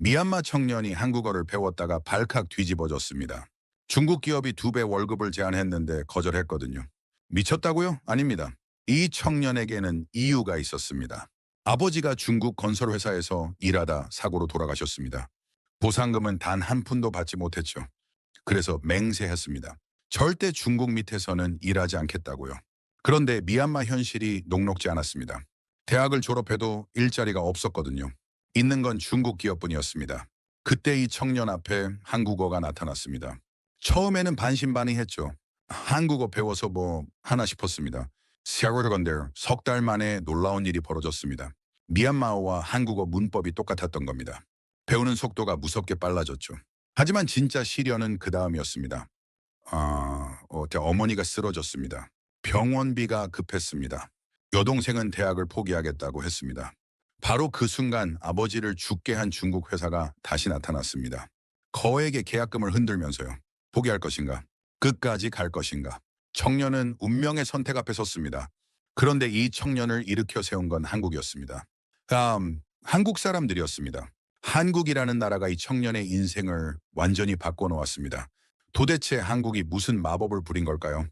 미얀마 청년이 한국어를 배웠다가 발칵 뒤집어졌습니다. 중국 기업이 2배 월급을 제안했는데 거절했거든요. 미쳤다고요? 아닙니다. 이 청년에게는 이유가 있었습니다. 아버지가 중국 건설회사에서 일하다 사고로 돌아가셨습니다. 보상금은 단 한 푼도 받지 못했죠. 그래서 맹세했습니다. 절대 중국 밑에서는 일하지 않겠다고요. 그런데 미얀마 현실이 녹록지 않았습니다. 대학을 졸업해도 일자리가 없었거든요. 있는 건 중국 기업뿐이었습니다. 그때 이 청년 앞에 한국어가 나타났습니다. 처음에는 반신반의했죠. 한국어 배워서 뭐 하나 싶었습니다. 그런데 석 달 만에 놀라운 일이 벌어졌습니다. 미얀마어와 한국어 문법이 똑같았던 겁니다. 배우는 속도가 무섭게 빨라졌죠. 하지만 진짜 시련은 그 다음이었습니다. 제 어머니가 쓰러졌습니다. 병원비가 급했습니다. 여동생은 대학을 포기하겠다고 했습니다. 바로 그 순간 아버지를 죽게 한 중국 회사가 다시 나타났습니다. 거액의 계약금을 흔들면서요. 포기할 것인가? 끝까지 갈 것인가? 청년은 운명의 선택 앞에 섰습니다. 그런데 이 청년을 일으켜 세운 건 한국이었습니다. 한국 사람들이었습니다. 한국이라는 나라가 이 청년의 인생을 완전히 바꿔놓았습니다. 도대체 한국이 무슨 마법을 부린 걸까요?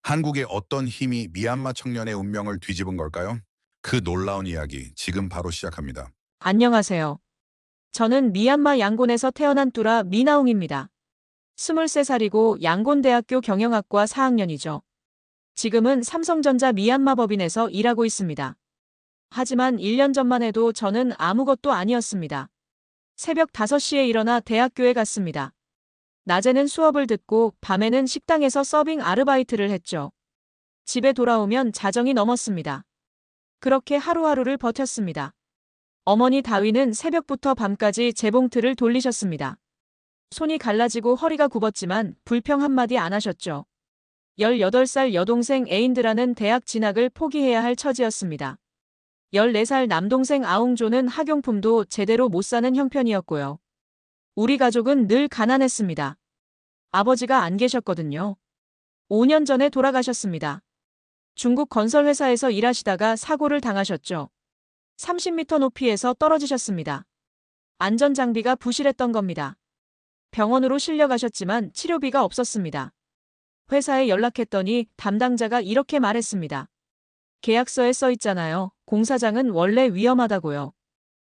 한국의 어떤 힘이 미얀마 청년의 운명을 뒤집은 걸까요? 그 놀라운 이야기 지금 바로 시작합니다. 안녕하세요. 저는 미얀마 양곤에서 태어난 뚜라 미나웅입니다. 23살이고 양곤대학교 경영학과 4학년이죠. 지금은 삼성전자 미얀마 법인에서 일하고 있습니다. 하지만 1년 전만 해도 저는 아무것도 아니었습니다. 새벽 5시에 일어나 대학교에 갔습니다. 낮에는 수업을 듣고 밤에는 식당에서 서빙 아르바이트를 했죠. 집에 돌아오면 자정이 넘었습니다. 그렇게 하루하루를 버텼습니다. 어머니 다위는 새벽부터 밤까지 재봉틀을 돌리셨습니다. 손이 갈라지고 허리가 굽었지만 불평 한마디 안 하셨죠. 18살 여동생 에인드라는 대학 진학을 포기해야 할 처지였습니다. 14살 남동생 아웅조는 학용품도 제대로 못 사는 형편이었고요. 우리 가족은 늘 가난했습니다. 아버지가 안 계셨거든요. 5년 전에 돌아가셨습니다. 중국 건설회사에서 일하시다가 사고를 당하셨죠. 30m 높이에서 떨어지셨습니다. 안전장비가 부실했던 겁니다. 병원으로 실려가셨지만 치료비가 없었습니다. 회사에 연락했더니 담당자가 이렇게 말했습니다. 계약서에 써 있잖아요. 공사장은 원래 위험하다고요.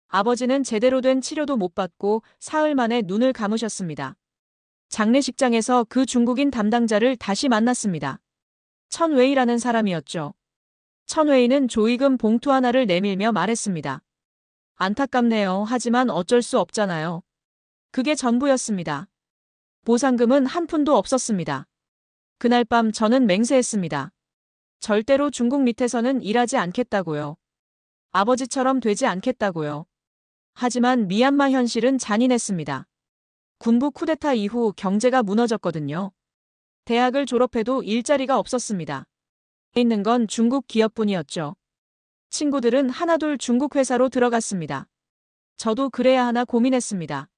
아버지는 제대로 된 치료도 못 받고 사흘 만에 눈을 감으셨습니다. 장례식장에서 그 중국인 담당자를 다시 만났습니다. 천웨이라는 사람이었죠. 천웨이는 조의금 봉투 하나를 내밀며 말했습니다. 안타깝네요. 하지만 어쩔 수 없잖아요. 그게 전부였습니다. 보상금은 한 푼도 없었습니다. 그날 밤 저는 맹세했습니다. 절대로 중국 밑에서는 일하지 않겠다고요. 아버지처럼 되지 않겠다고요. 하지만 미얀마 현실은 잔인했습니다. 군부 쿠데타 이후 경제가 무너졌거든요. 대학을 졸업해도 일자리가 없었습니다. 있는 건 중국 기업뿐이었죠. 친구들은 하나둘 중국 회사로 들어갔습니다. 저도 그래야 하나 고민했습니다.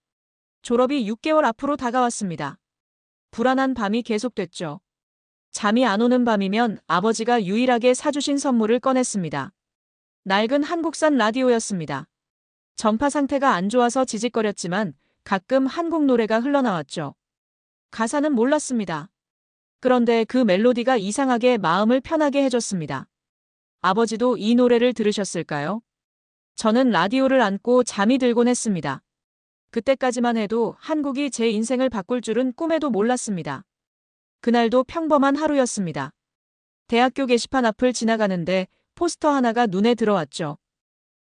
졸업이 6개월 앞으로 다가왔습니다. 불안한 밤이 계속됐죠. 잠이 안 오는 밤이면 아버지가 유일하게 사주신 선물을 꺼냈습니다. 낡은 한국산 라디오였습니다. 전파 상태가 안 좋아서 지직거렸지만 가끔 한국 노래가 흘러나왔죠. 가사는 몰랐습니다. 그런데 그 멜로디가 이상하게 마음을 편하게 해줬습니다. 아버지도 이 노래를 들으셨을까요? 저는 라디오를 안고 잠이 들곤 했습니다. 그때까지만 해도 한국이 제 인생을 바꿀 줄은 꿈에도 몰랐습니다. 그날도 평범한 하루였습니다. 대학교 게시판 앞을 지나가는데 포스터 하나가 눈에 들어왔죠.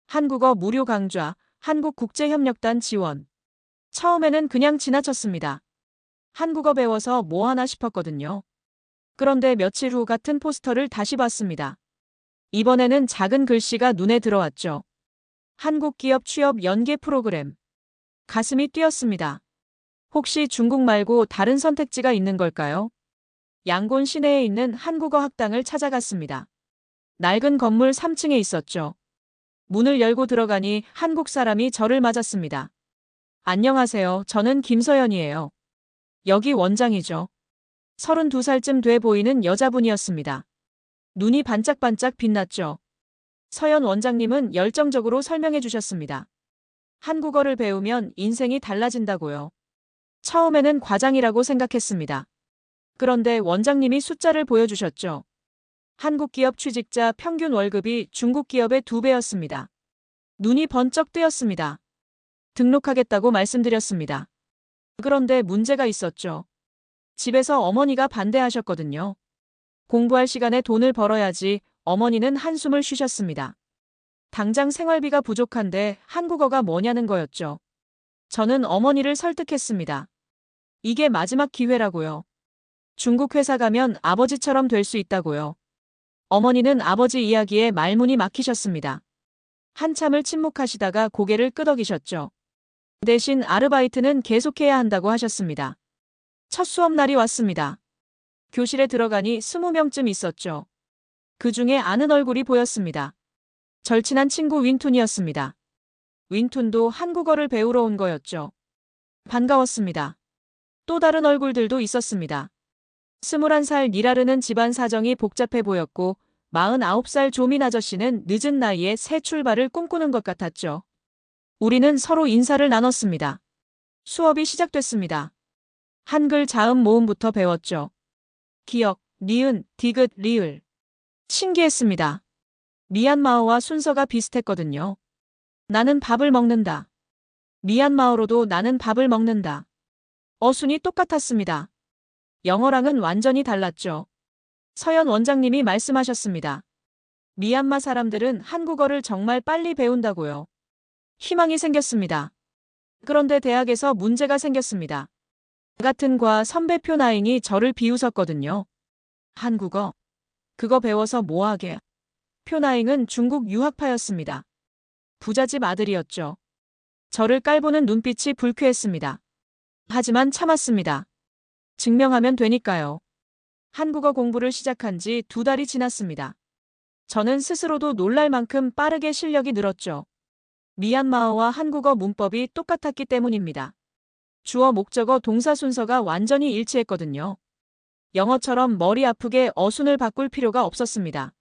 한국어 무료 강좌, 한국국제협력단 지원. 처음에는 그냥 지나쳤습니다. 한국어 배워서 뭐 하나 싶었거든요. 그런데 며칠 후 같은 포스터를 다시 봤습니다. 이번에는 작은 글씨가 눈에 들어왔죠. 한국 기업 취업 연계 프로그램. 가슴이 뛰었습니다. 혹시 중국 말고 다른 선택지가 있는 걸까요? 양곤 시내에 있는 한국어 학당을 찾아갔습니다. 낡은 건물 3층에 있었죠. 문을 열고 들어가니 한국 사람이 저를 맞았습니다. 안녕하세요. 저는 김서연이에요. 여기 원장이죠. 32살쯤 돼 보이는 여자분이었습니다. 눈이 반짝반짝 빛났죠. 서연 원장님은 열정적으로 설명해 주셨습니다. 한국어를 배우면 인생이 달라진다고요. 처음에는 과장이라고 생각했습니다. 그런데 원장님이 숫자를 보여주셨죠. 한국 기업 취직자 평균 월급이 중국 기업의 2배였습니다. 눈이 번쩍 뜨였습니다. 등록하겠다고 말씀드렸습니다. 그런데 문제가 있었죠. 집에서 어머니가 반대하셨거든요. 공부할 시간에 돈을 벌어야지. 어머니는 한숨을 쉬셨습니다. 당장 생활비가 부족한데 한국어가 뭐냐는 거였죠. 저는 어머니를 설득했습니다. 이게 마지막 기회라고요. 중국 회사 가면 아버지처럼 될 수 있다고요. 어머니는 아버지 이야기에 말문이 막히셨습니다. 한참을 침묵하시다가 고개를 끄덕이셨죠. 대신 아르바이트는 계속해야 한다고 하셨습니다. 첫 수업 날이 왔습니다. 교실에 들어가니 20명쯤 있었죠. 그 중에 아는 얼굴이 보였습니다. 절친한 친구 윈툰이었습니다. 윈툰도 한국어를 배우러 온 거였죠. 반가웠습니다. 또 다른 얼굴들도 있었습니다. 21살 니라르는 집안 사정이 복잡해 보였고 49살 조민 아저씨는 늦은 나이에 새 출발을 꿈꾸는 것 같았죠. 우리는 서로 인사를 나눴습니다. 수업이 시작됐습니다. 한글 자음 모음부터 배웠죠. 기역, 니은, 디귿, 리을. 신기했습니다. 미얀마어와 순서가 비슷했거든요. 나는 밥을 먹는다. 미얀마어로도 나는 밥을 먹는다. 어순이 똑같았습니다. 영어랑은 완전히 달랐죠. 서연 원장님이 말씀하셨습니다. 미얀마 사람들은 한국어를 정말 빨리 배운다고요. 희망이 생겼습니다. 그런데 대학에서 문제가 생겼습니다. 같은 과 선배 표나잉이 저를 비웃었거든요. 한국어? 그거 배워서 뭐하게? 표나잉은 중국 유학파였습니다. 부잣집 아들이었죠. 저를 깔보는 눈빛이 불쾌했습니다. 하지만 참았습니다. 증명하면 되니까요. 한국어 공부를 시작한 지 2달이 지났습니다. 저는 스스로도 놀랄 만큼 빠르게 실력이 늘었죠. 미얀마어와 한국어 문법이 똑같았기 때문입니다. 주어 목적어 동사 순서가 완전히 일치했거든요. 영어처럼 머리 아프게 어순을 바꿀 필요가 없었습니다.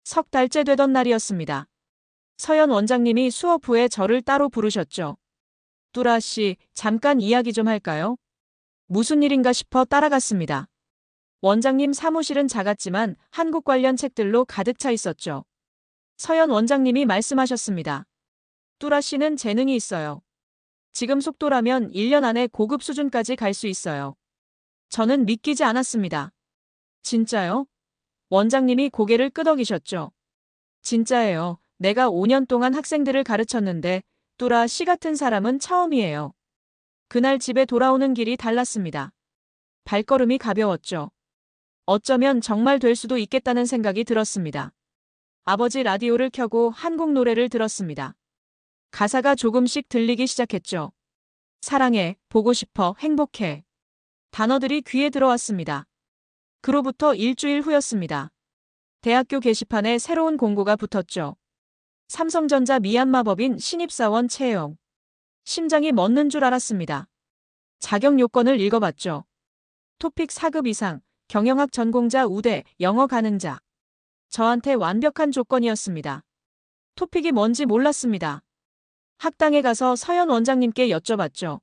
3달째 되던 날이었습니다. 서연 원장님이 수업 후에 저를 따로 부르셨죠. 뚜라 씨, 잠깐 이야기 좀 할까요? 무슨 일인가 싶어 따라갔습니다. 원장님 사무실은 작았지만 한국 관련 책들로 가득 차 있었죠. 서연 원장님이 말씀하셨습니다. 뚜라 씨는 재능이 있어요. 지금 속도라면 1년 안에 고급 수준까지 갈 수 있어요. 저는 믿기지 않았습니다. 진짜요? 원장님이 고개를 끄덕이셨죠. 진짜예요. 내가 5년 동안 학생들을 가르쳤는데 뚜라 씨 같은 사람은 처음이에요. 그날 집에 돌아오는 길이 달랐습니다. 발걸음이 가벼웠죠. 어쩌면 정말 될 수도 있겠다는 생각이 들었습니다. 아버지 라디오를 켜고 한국 노래를 들었습니다. 가사가 조금씩 들리기 시작했죠. 사랑해, 보고 싶어, 행복해. 단어들이 귀에 들어왔습니다. 그로부터 일주일 후였습니다. 대학교 게시판에 새로운 공고가 붙었죠. 삼성전자 미얀마 법인 신입사원 채용. 심장이 멎는 줄 알았습니다. 자격 요건을 읽어봤죠. 토픽 4급 이상, 경영학 전공자 우대, 영어 가능자. 저한테 완벽한 조건이었습니다. 토픽이 뭔지 몰랐습니다. 학당에 가서 서연 원장님께 여쭤봤죠.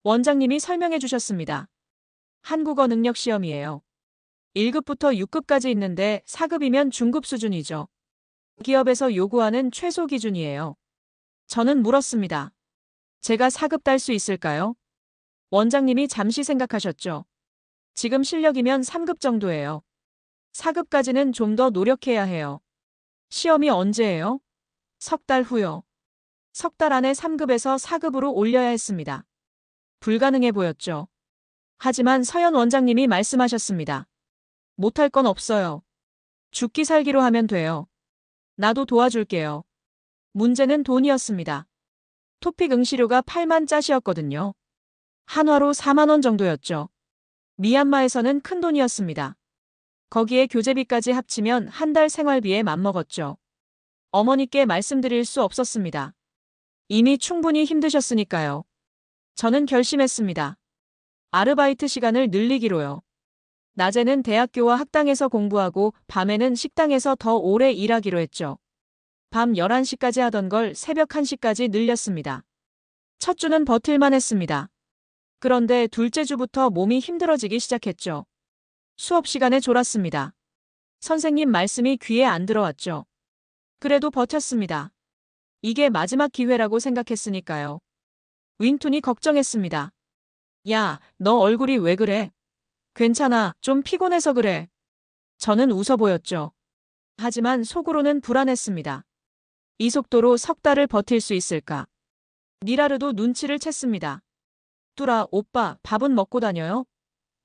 원장님이 설명해 주셨습니다. 한국어 능력 시험이에요. 1급부터 6급까지 있는데 4급이면 중급 수준이죠. 기업에서 요구하는 최소 기준이에요. 저는 물었습니다. 제가 4급 딸 수 있을까요? 원장님이 잠시 생각하셨죠. 지금 실력이면 3급 정도예요. 4급까지는 좀 더 노력해야 해요. 시험이 언제예요? 3달 후요. 3달 안에 3급에서 4급으로 올려야 했습니다. 불가능해 보였죠. 하지만 서연 원장님이 말씀하셨습니다. 못할 건 없어요. 죽기 살기로 하면 돼요. 나도 도와줄게요. 문제는 돈이었습니다. 토픽 응시료가 8만 짜시였거든요. 한화로 4만 원 정도였죠. 미얀마에서는 큰 돈이었습니다. 거기에 교재비까지 합치면 한 달 생활비에 맞먹었죠. 어머니께 말씀드릴 수 없었습니다. 이미 충분히 힘드셨으니까요. 저는 결심했습니다. 아르바이트 시간을 늘리기로요. 낮에는 대학교와 학당에서 공부하고 밤에는 식당에서 더 오래 일하기로 했죠. 밤 11시까지 하던 걸 새벽 1시까지 늘렸습니다. 첫 주는 버틸만 했습니다. 그런데 둘째 주부터 몸이 힘들어지기 시작했죠. 수업 시간에 졸았습니다. 선생님 말씀이 귀에 안 들어왔죠. 그래도 버텼습니다. 이게 마지막 기회라고 생각했으니까요. 윈툰이 걱정했습니다. 야, 너 얼굴이 왜 그래? 괜찮아, 좀 피곤해서 그래. 저는 웃어 보였죠. 하지만 속으로는 불안했습니다. 이 속도로 석 달을 버틸 수 있을까? 니라르도 눈치를 챘습니다. 뚜라, 오빠, 밥은 먹고 다녀요?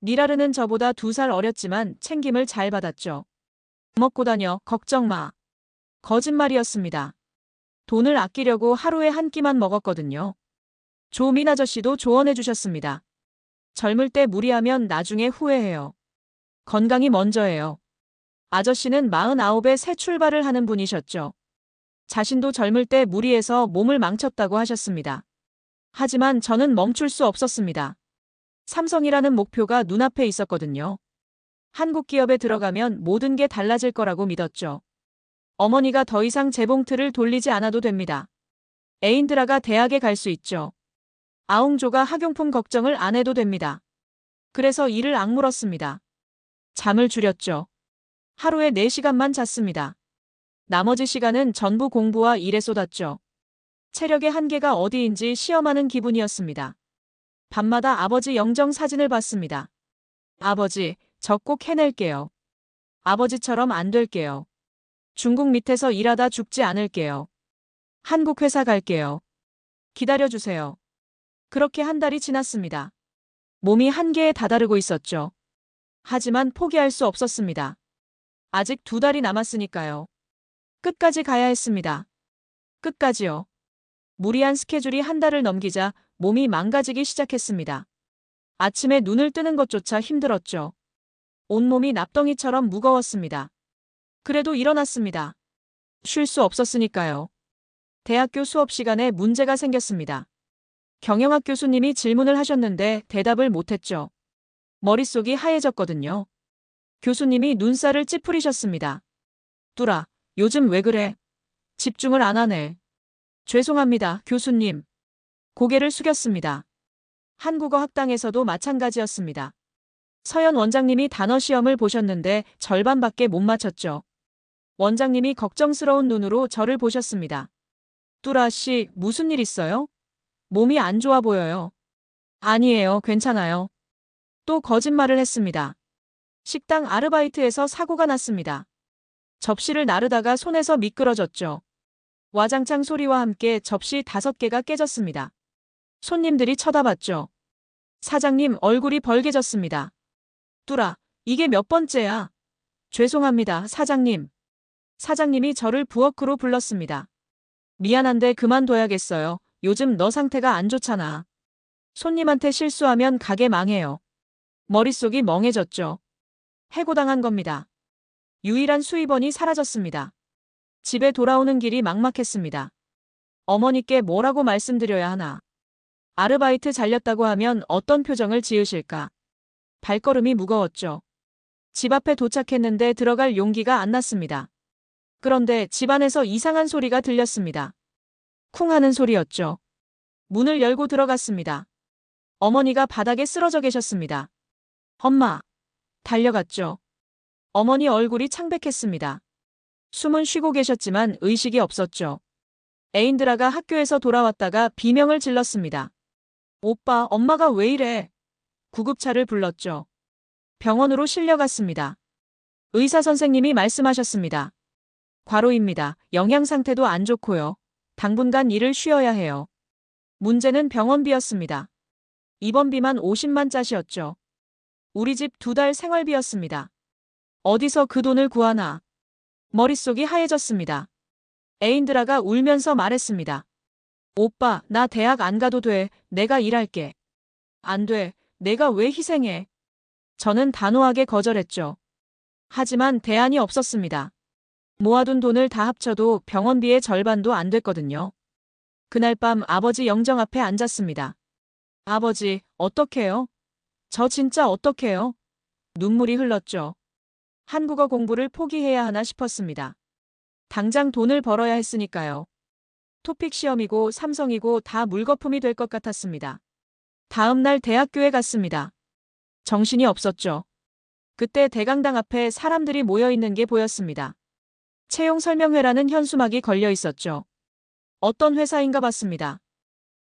니라르는 저보다 2살 어렸지만 챙김을 잘 받았죠. 먹고 다녀, 걱정 마. 거짓말이었습니다. 돈을 아끼려고 하루에 한 끼만 먹었거든요. 조민 아저씨도 조언해 주셨습니다. 젊을 때 무리하면 나중에 후회해요. 건강이 먼저예요. 아저씨는 49에 새 출발을 하는 분이셨죠. 자신도 젊을 때 무리해서 몸을 망쳤다고 하셨습니다. 하지만 저는 멈출 수 없었습니다. 삼성이라는 목표가 눈앞에 있었거든요. 한국 기업에 들어가면 모든 게 달라질 거라고 믿었죠. 어머니가 더 이상 재봉틀을 돌리지 않아도 됩니다. 에인드라가 대학에 갈 수 있죠. 아웅조가 학용품 걱정을 안 해도 됩니다. 그래서 이를 악물었습니다. 잠을 줄였죠. 하루에 4시간만 잤습니다. 나머지 시간은 전부 공부와 일에 쏟았죠. 체력의 한계가 어디인지 시험하는 기분이었습니다. 밤마다 아버지 영정 사진을 봤습니다. 아버지, 저 꼭 해낼게요. 아버지처럼 안 될게요. 중국 밑에서 일하다 죽지 않을게요. 한국 회사 갈게요. 기다려주세요. 그렇게 한 달이 지났습니다. 몸이 한계에 다다르고 있었죠. 하지만 포기할 수 없었습니다. 아직 2달이 남았으니까요. 끝까지 가야 했습니다. 끝까지요. 무리한 스케줄이 한 달을 넘기자 몸이 망가지기 시작했습니다. 아침에 눈을 뜨는 것조차 힘들었죠. 온몸이 납덩이처럼 무거웠습니다. 그래도 일어났습니다. 쉴 수 없었으니까요. 대학교 수업 시간에 문제가 생겼습니다. 경영학 교수님이 질문을 하셨는데 대답을 못했죠. 머릿속이 하얘졌거든요. 교수님이 눈살을 찌푸리셨습니다. 뚜라, 요즘 왜 그래? 집중을 안 하네. 죄송합니다, 교수님. 고개를 숙였습니다. 한국어 학당에서도 마찬가지였습니다. 서연 원장님이 단어 시험을 보셨는데 절반밖에 못 맞췄죠. 원장님이 걱정스러운 눈으로 저를 보셨습니다. 뚜라 씨, 무슨 일 있어요? 몸이 안 좋아 보여요. 아니에요, 괜찮아요. 또 거짓말을 했습니다. 식당 아르바이트에서 사고가 났습니다. 접시를 나르다가 손에서 미끄러졌죠. 와장창 소리와 함께 접시 5개가 깨졌습니다. 손님들이 쳐다봤죠. 사장님 얼굴이 벌개졌습니다. 뚜라, 이게 몇 번째야? 죄송합니다, 사장님. 사장님이 저를 부엌으로 불렀습니다. 미안한데 그만둬야겠어요. 요즘 너 상태가 안 좋잖아. 손님한테 실수하면 가게 망해요. 머릿속이 멍해졌죠. 해고당한 겁니다. 유일한 수입원이 사라졌습니다. 집에 돌아오는 길이 막막했습니다. 어머니께 뭐라고 말씀드려야 하나. 아르바이트 잘렸다고 하면 어떤 표정을 지으실까. 발걸음이 무거웠죠. 집 앞에 도착했는데 들어갈 용기가 안 났습니다. 그런데 집안에서 이상한 소리가 들렸습니다. 쿵 하는 소리였죠. 문을 열고 들어갔습니다. 어머니가 바닥에 쓰러져 계셨습니다. 엄마. 달려갔죠. 어머니 얼굴이 창백했습니다. 숨은 쉬고 계셨지만 의식이 없었죠. 에인드라가 학교에서 돌아왔다가 비명을 질렀습니다. 오빠, 엄마가 왜 이래? 구급차를 불렀죠. 병원으로 실려갔습니다. 의사 선생님이 말씀하셨습니다. 과로입니다. 영양 상태도 안 좋고요. 당분간 일을 쉬어야 해요. 문제는 병원비였습니다. 입원비만 50만 짜시였죠. 우리 집 2달 생활비였습니다. 어디서 그 돈을 구하나. 머릿속이 하얘졌습니다. 에인드라가 울면서 말했습니다. 오빠, 나 대학 안 가도 돼. 내가 일할게. 안 돼. 내가 왜 희생해? 저는 단호하게 거절했죠. 하지만 대안이 없었습니다. 모아둔 돈을 다 합쳐도 병원비의 절반도 안 됐거든요. 그날 밤 아버지 영정 앞에 앉았습니다. 아버지, 어떡해요? 저 진짜 어떡해요? 눈물이 흘렀죠. 한국어 공부를 포기해야 하나 싶었습니다. 당장 돈을 벌어야 했으니까요. 토픽 시험이고 삼성이고 다 물거품이 될 것 같았습니다. 다음 날 대학교에 갔습니다. 정신이 없었죠. 그때 대강당 앞에 사람들이 모여 있는 게 보였습니다. 채용 설명회라는 현수막이 걸려 있었죠. 어떤 회사인가 봤습니다.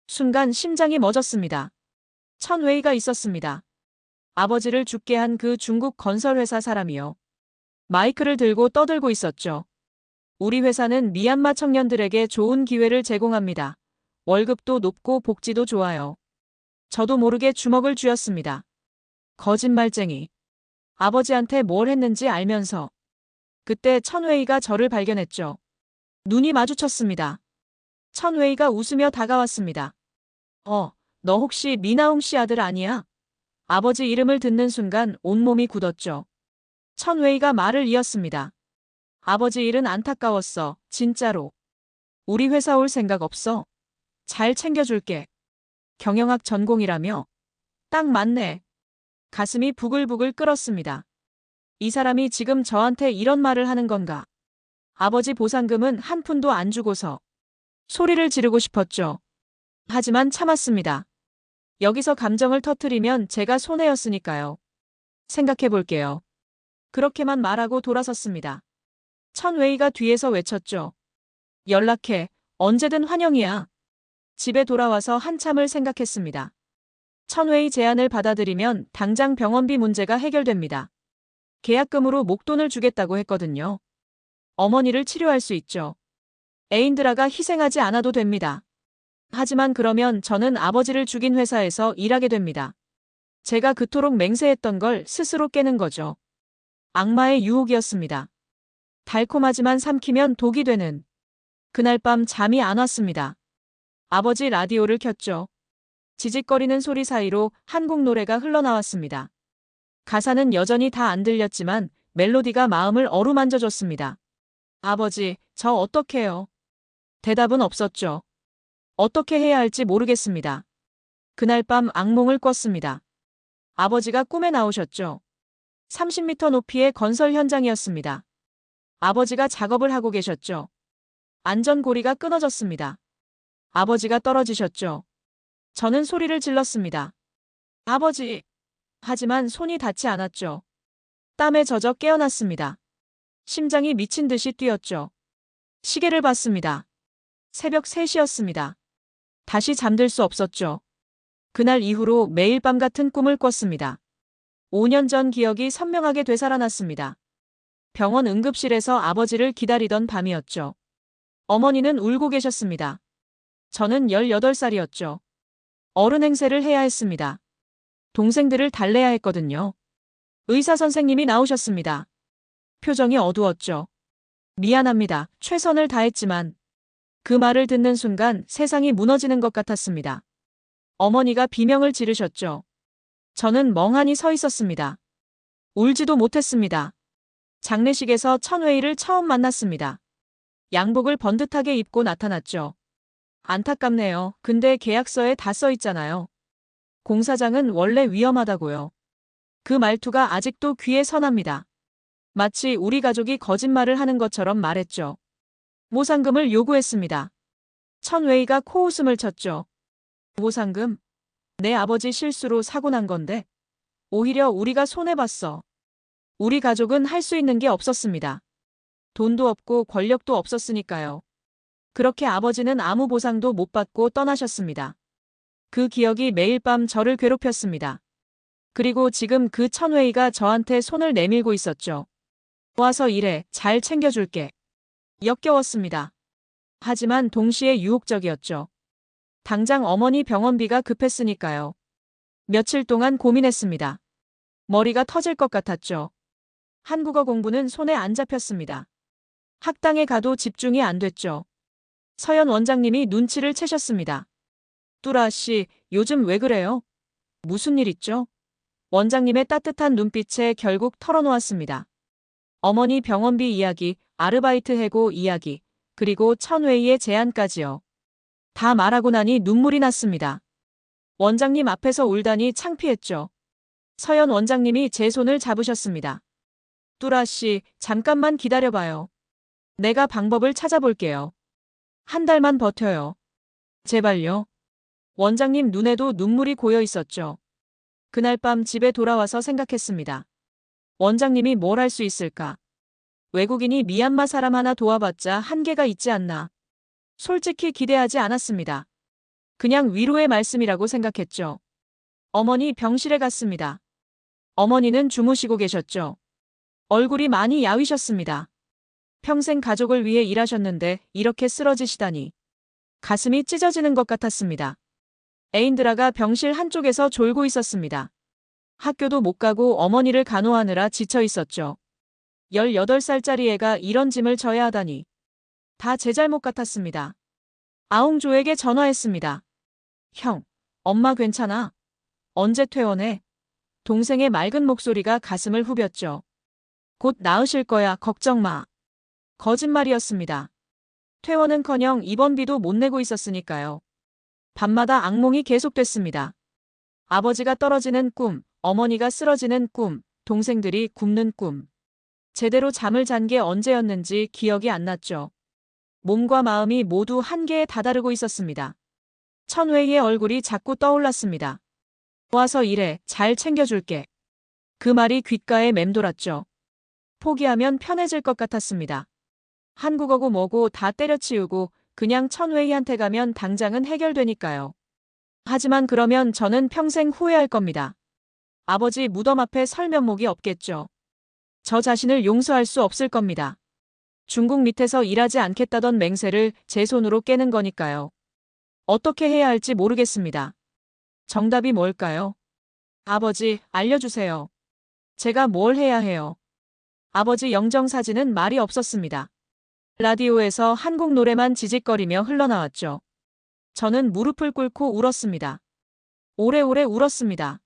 순간 심장이 멎었습니다. 천웨이가 있었습니다. 아버지를 죽게 한 그 중국 건설회사 사람이요. 마이크를 들고 떠들고 있었죠. 우리 회사는 미얀마 청년들에게 좋은 기회를 제공합니다. 월급도 높고 복지도 좋아요. 저도 모르게 주먹을 쥐었습니다. 거짓말쟁이. 아버지한테 뭘 했는지 알면서. 그때 천웨이가 저를 발견했죠. 눈이 마주쳤습니다. 천웨이가 웃으며 다가왔습니다. 너 혹시 미나웅 씨 아들 아니야? 아버지 이름을 듣는 순간 온몸이 굳었죠. 천웨이가 말을 이었습니다. 아버지 일은 안타까웠어, 진짜로. 우리 회사 올 생각 없어? 잘 챙겨줄게. 경영학 전공이라며? 딱 맞네. 가슴이 부글부글 끓었습니다. 이 사람이 지금 저한테 이런 말을 하는 건가? 아버지 보상금은 한 푼도 안 주고서 소리를 지르고 싶었죠. 하지만 참았습니다. 여기서 감정을 터뜨리면 제가 손해였으니까요. 생각해 볼게요. 그렇게만 말하고 돌아섰습니다. 천웨이가 뒤에서 외쳤죠. 연락해. 언제든 환영이야. 집에 돌아와서 한참을 생각했습니다. 천웨이 제안을 받아들이면 당장 병원비 문제가 해결됩니다. 계약금으로 목돈을 주겠다고 했거든요. 어머니를 치료할 수 있죠. 애인들아가 희생하지 않아도 됩니다. 하지만 그러면 저는 아버지를 죽인 회사에서 일하게 됩니다. 제가 그토록 맹세했던 걸 스스로 깨는 거죠. 악마의 유혹이었습니다. 달콤하지만 삼키면 독이 되는. 그날 밤 잠이 안 왔습니다. 아버지 라디오를 켰죠. 지직거리는 소리 사이로 한국 노래가 흘러나왔습니다. 가사는 여전히 다 안 들렸지만 멜로디가 마음을 어루만져줬습니다. 아버지, 저 어떡해요? 대답은 없었죠. 어떻게 해야 할지 모르겠습니다. 그날 밤 악몽을 꿨습니다. 아버지가 꿈에 나오셨죠. 30m 높이의 건설 현장이었습니다. 아버지가 작업을 하고 계셨죠. 안전고리가 끊어졌습니다. 아버지가 떨어지셨죠. 저는 소리를 질렀습니다. 아버지! 하지만 손이 닿지 않았죠. 땀에 젖어 깨어났습니다. 심장이 미친 듯이 뛰었죠. 시계를 봤습니다. 새벽 3시였습니다. 다시 잠들 수 없었죠. 그날 이후로 매일 밤 같은 꿈을 꿨습니다. 5년 전 기억이 선명하게 되살아났습니다. 병원 응급실에서 아버지를 기다리던 밤이었죠. 어머니는 울고 계셨습니다. 저는 18살이었죠. 어른 행세를 해야 했습니다. 동생들을 달래야 했거든요. 의사 선생님이 나오셨습니다. 표정이 어두웠죠. 미안합니다. 최선을 다했지만. 그 말을 듣는 순간 세상이 무너지는 것 같았습니다. 어머니가 비명을 지르셨죠. 저는 멍하니 서 있었습니다. 울지도 못했습니다. 장례식에서 천웨이를 처음 만났습니다. 양복을 번듯하게 입고 나타났죠. 안타깝네요. 근데 계약서에 다 써 있잖아요. 공사장은 원래 위험하다고요. 그 말투가 아직도 귀에 선합니다. 마치 우리 가족이 거짓말을 하는 것처럼 말했죠. 보상금을 요구했습니다. 천웨이가 코웃음을 쳤죠. 보상금? 내 아버지 실수로 사고 난 건데. 오히려 우리가 손해봤어. 우리 가족은 할 수 있는 게 없었습니다. 돈도 없고 권력도 없었으니까요. 그렇게 아버지는 아무 보상도 못 받고 떠나셨습니다. 그 기억이 매일 밤 저를 괴롭혔습니다. 그리고 지금 그 천웨이가 저한테 손을 내밀고 있었죠. 와서 일해, 잘 챙겨줄게. 역겨웠습니다. 하지만 동시에 유혹적이었죠. 당장 어머니 병원비가 급했으니까요. 며칠 동안 고민했습니다. 머리가 터질 것 같았죠. 한국어 공부는 손에 안 잡혔습니다. 학당에 가도 집중이 안 됐죠. 서연 원장님이 눈치를 채셨습니다. 뚜라 씨, 요즘 왜 그래요? 무슨 일 있죠? 원장님의 따뜻한 눈빛에 결국 털어놓았습니다. 어머니 병원비 이야기, 아르바이트 해고 이야기, 그리고 천웨이의 제안까지요. 다 말하고 나니 눈물이 났습니다. 원장님 앞에서 울다니 창피했죠. 서연 원장님이 제 손을 잡으셨습니다. 뚜라 씨, 잠깐만 기다려봐요. 내가 방법을 찾아볼게요. 한 달만 버텨요. 제발요. 원장님 눈에도 눈물이 고여 있었죠. 그날 밤 집에 돌아와서 생각했습니다. 원장님이 뭘 할 수 있을까? 외국인이 미얀마 사람 하나 도와봤자 한계가 있지 않나. 솔직히 기대하지 않았습니다. 그냥 위로의 말씀이라고 생각했죠. 어머니 병실에 갔습니다. 어머니는 주무시고 계셨죠. 얼굴이 많이 야위셨습니다. 평생 가족을 위해 일하셨는데 이렇게 쓰러지시다니. 가슴이 찢어지는 것 같았습니다. 에인드라가 병실 한쪽에서 졸고 있었습니다. 학교도 못 가고 어머니를 간호하느라 지쳐 있었죠. 18살짜리 애가 이런 짐을 져야 하다니. 다 제 잘못 같았습니다. 아웅조에게 전화했습니다. 형, 엄마 괜찮아? 언제 퇴원해? 동생의 맑은 목소리가 가슴을 후볐죠. 곧 나으실 거야, 걱정 마. 거짓말이었습니다. 퇴원은커녕 입원비도 못 내고 있었으니까요. 밤마다 악몽이 계속됐습니다. 아버지가 떨어지는 꿈, 어머니가 쓰러지는 꿈, 동생들이 굶는 꿈. 제대로 잠을 잔 게 언제였는지 기억이 안 났죠. 몸과 마음이 모두 한계에 다다르고 있었습니다. 천회의 얼굴이 자꾸 떠올랐습니다. 와서 일해, 잘 챙겨줄게. 그 말이 귓가에 맴돌았죠. 포기하면 편해질 것 같았습니다. 한국어고 뭐고 다 때려치우고 그냥 천회희한테 가면 당장은 해결되니까요. 하지만 그러면 저는 평생 후회할 겁니다. 아버지 무덤 앞에 설 면목이 없겠죠. 저 자신을 용서할 수 없을 겁니다. 중국 밑에서 일하지 않겠다던 맹세를 제 손으로 깨는 거니까요. 어떻게 해야 할지 모르겠습니다. 정답이 뭘까요? 아버지, 알려주세요. 제가 뭘 해야 해요? 아버지 영정사진은 말이 없었습니다. 라디오에서 한국 노래만 지직거리며 흘러나왔죠. 저는 무릎을 꿇고 울었습니다. 오래오래 울었습니다.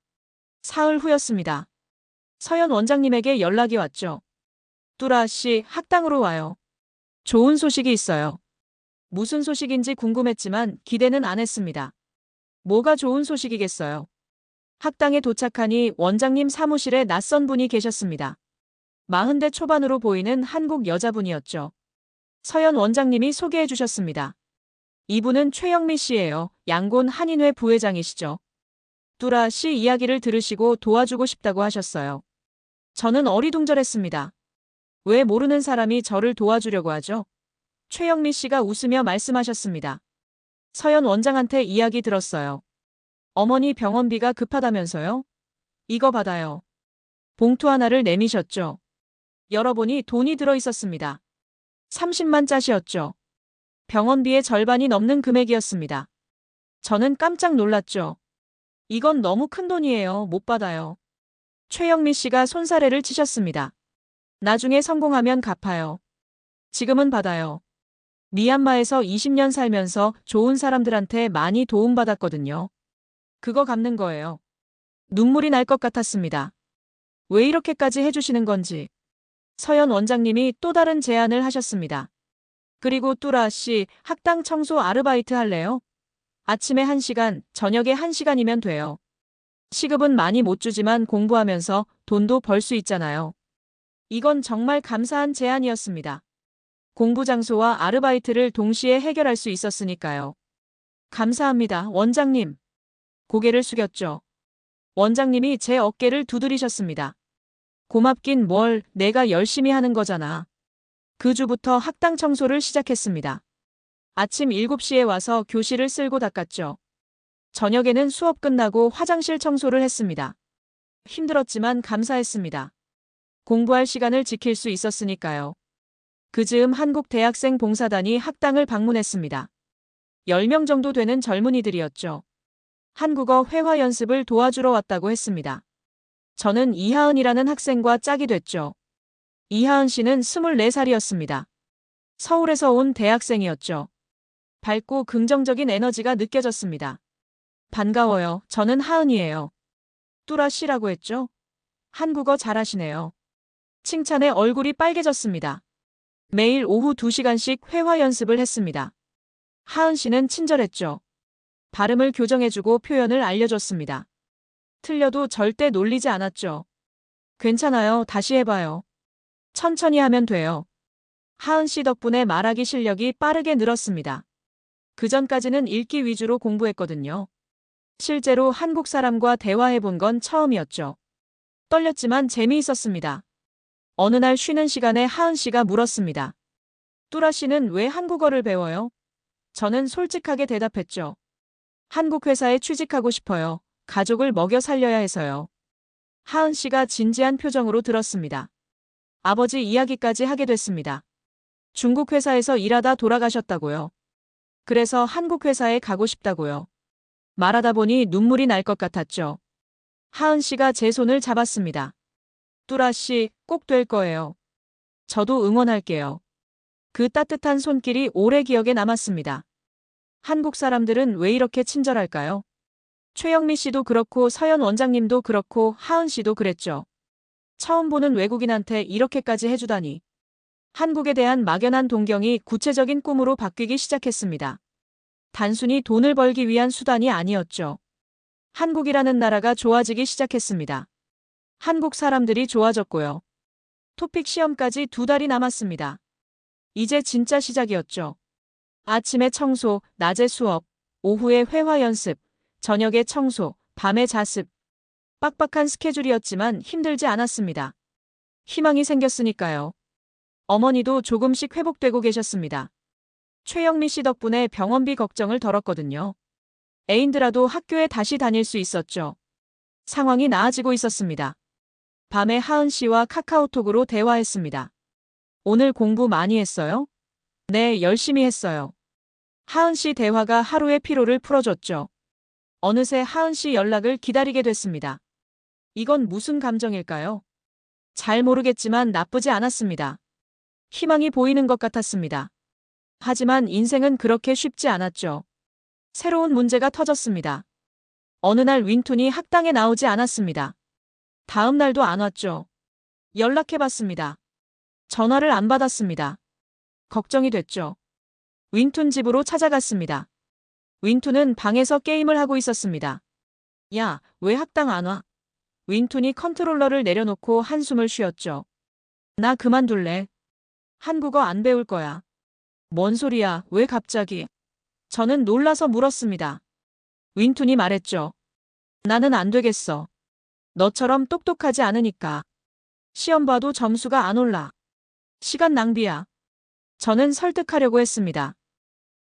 사흘 후였습니다. 서연 원장님에게 연락이 왔죠. 뚜라 씨, 학당으로 와요. 좋은 소식이 있어요. 무슨 소식인지 궁금했지만 기대는 안 했습니다. 뭐가 좋은 소식이겠어요. 학당에 도착하니 원장님 사무실에 낯선 분이 계셨습니다. 40대 초반으로 보이는 한국 여자분이었죠. 서연 원장님이 소개해 주셨습니다. 이분은 최영미 씨예요. 양곤 한인회 부회장이시죠. 뚜라 씨 이야기를 들으시고 도와주고 싶다고 하셨어요. 저는 어리둥절했습니다. 왜 모르는 사람이 저를 도와주려고 하죠? 최영미 씨가 웃으며 말씀하셨습니다. 서연 원장한테 이야기 들었어요. 어머니 병원비가 급하다면서요? 이거 받아요. 봉투 하나를 내미셨죠. 열어보니 돈이 들어 있었습니다. 30만 짜시였죠. 병원비의 절반이 넘는 금액이었습니다. 저는 깜짝 놀랐죠. 이건 너무 큰 돈이에요. 못 받아요. 최영미 씨가 손사래를 치셨습니다. 나중에 성공하면 갚아요. 지금은 받아요. 미얀마에서 20년 살면서 좋은 사람들한테 많이 도움받았거든요. 그거 갚는 거예요. 눈물이 날 것 같았습니다. 왜 이렇게까지 해주시는 건지. 서연 원장님이 또 다른 제안을 하셨습니다. 그리고 뚜라 씨, 학당 청소 아르바이트 할래요? 아침에 1시간, 저녁에 1시간이면 돼요. 시급은 많이 못 주지만 공부하면서 돈도 벌 수 있잖아요. 이건 정말 감사한 제안이었습니다. 공부 장소와 아르바이트를 동시에 해결할 수 있었으니까요. 감사합니다, 원장님. 고개를 숙였죠. 원장님이 제 어깨를 두드리셨습니다. 고맙긴 뭘, 내가 열심히 하는 거잖아. 그 주부터 학당 청소를 시작했습니다. 아침 7시에 와서 교실을 쓸고 닦았죠. 저녁에는 수업 끝나고 화장실 청소를 했습니다. 힘들었지만 감사했습니다. 공부할 시간을 지킬 수 있었으니까요. 그 즈음 한국 대학생 봉사단이 학당을 방문했습니다. 10명 정도 되는 젊은이들이었죠. 한국어 회화 연습을 도와주러 왔다고 했습니다. 저는 이하은이라는 학생과 짝이 됐죠. 이하은 씨는 24살이었습니다. 서울에서 온 대학생이었죠. 밝고 긍정적인 에너지가 느껴졌습니다. 반가워요. 저는 하은이에요. 뚜라 씨라고 했죠? 한국어 잘하시네요. 칭찬에 얼굴이 빨개졌습니다. 매일 오후 2시간씩 회화 연습을 했습니다. 하은 씨는 친절했죠. 발음을 교정해주고 표현을 알려줬습니다. 틀려도 절대 놀리지 않았죠. 괜찮아요. 다시 해봐요. 천천히 하면 돼요. 하은 씨 덕분에 말하기 실력이 빠르게 늘었습니다. 그전까지는 읽기 위주로 공부했거든요. 실제로 한국 사람과 대화해본 건 처음이었죠. 떨렸지만 재미있었습니다. 어느 날 쉬는 시간에 하은 씨가 물었습니다. 뚜라 씨는 왜 한국어를 배워요? 저는 솔직하게 대답했죠. 한국 회사에 취직하고 싶어요. 가족을 먹여 살려야 해서요. 하은 씨가 진지한 표정으로 들었습니다. 아버지 이야기까지 하게 됐습니다. 중국 회사에서 일하다 돌아가셨다고요. 그래서 한국 회사에 가고 싶다고요. 말하다 보니 눈물이 날 것 같았죠. 하은 씨가 제 손을 잡았습니다. 뚜라 씨, 꼭 될 거예요. 저도 응원할게요. 그 따뜻한 손길이 오래 기억에 남았습니다. 한국 사람들은 왜 이렇게 친절할까요? 최영미 씨도 그렇고 서현 원장님도 그렇고 하은 씨도 그랬죠. 처음 보는 외국인한테 이렇게까지 해주다니. 한국에 대한 막연한 동경이 구체적인 꿈으로 바뀌기 시작했습니다. 단순히 돈을 벌기 위한 수단이 아니었죠. 한국이라는 나라가 좋아지기 시작했습니다. 한국 사람들이 좋아졌고요. 토픽 시험까지 2달이 남았습니다. 이제 진짜 시작이었죠. 아침에 청소, 낮에 수업, 오후에 회화 연습, 저녁에 청소, 밤에 자습. 빡빡한 스케줄이었지만 힘들지 않았습니다. 희망이 생겼으니까요. 어머니도 조금씩 회복되고 계셨습니다. 최영미 씨 덕분에 병원비 걱정을 덜었거든요. 애인들아도 학교에 다시 다닐 수 있었죠. 상황이 나아지고 있었습니다. 밤에 하은 씨와 카카오톡으로 대화했습니다. 오늘 공부 많이 했어요? 네, 열심히 했어요. 하은 씨 대화가 하루의 피로를 풀어줬죠. 어느새 하은 씨 연락을 기다리게 됐습니다. 이건 무슨 감정일까요? 잘 모르겠지만 나쁘지 않았습니다. 희망이 보이는 것 같았습니다. 하지만 인생은 그렇게 쉽지 않았죠. 새로운 문제가 터졌습니다. 어느 날 윈툰이 학당에 나오지 않았습니다. 다음 날도 안 왔죠. 연락해봤습니다. 전화를 안 받았습니다. 걱정이 됐죠. 윈툰 집으로 찾아갔습니다. 윈툰은 방에서 게임을 하고 있었습니다. 야, 왜 학당 안 와? 윈툰이 컨트롤러를 내려놓고 한숨을 쉬었죠. 나 그만둘래. 한국어 안 배울 거야. 뭔 소리야, 왜 갑자기? 저는 놀라서 물었습니다. 윈툰이 말했죠. 나는 안 되겠어. 너처럼 똑똑하지 않으니까. 시험 봐도 점수가 안 올라. 시간 낭비야. 저는 설득하려고 했습니다.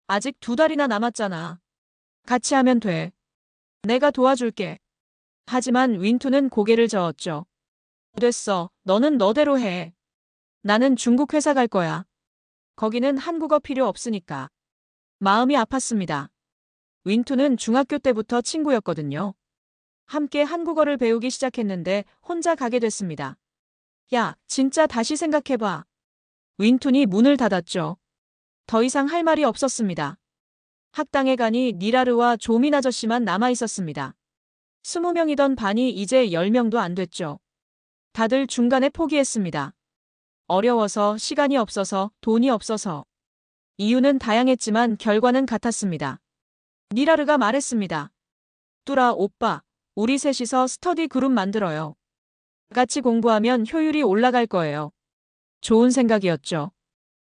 아직 2달이나 남았잖아. 같이 하면 돼. 내가 도와줄게. 하지만 윈툰은 고개를 저었죠. 됐어. 너는 너대로 해. 나는 중국 회사 갈 거야. 거기는 한국어 필요 없으니까. 마음이 아팠습니다. 윈툰은 중학교 때부터 친구였거든요. 함께 한국어를 배우기 시작했는데 혼자 가게 됐습니다. 야, 진짜 다시 생각해봐. 윈툰이 문을 닫았죠. 더 이상 할 말이 없었습니다. 학당에 가니 니라르와 조민 아저씨만 남아 있었습니다. 20명이던 반이 이제 10명도 안 됐죠. 다들 중간에 포기했습니다. 어려워서, 시간이 없어서, 돈이 없어서. 이유는 다양했지만 결과는 같았습니다. 니라르가 말했습니다. 뚜라 오빠, 우리 셋이서 스터디 그룹 만들어요. 같이 공부하면 효율이 올라갈 거예요. 좋은 생각이었죠.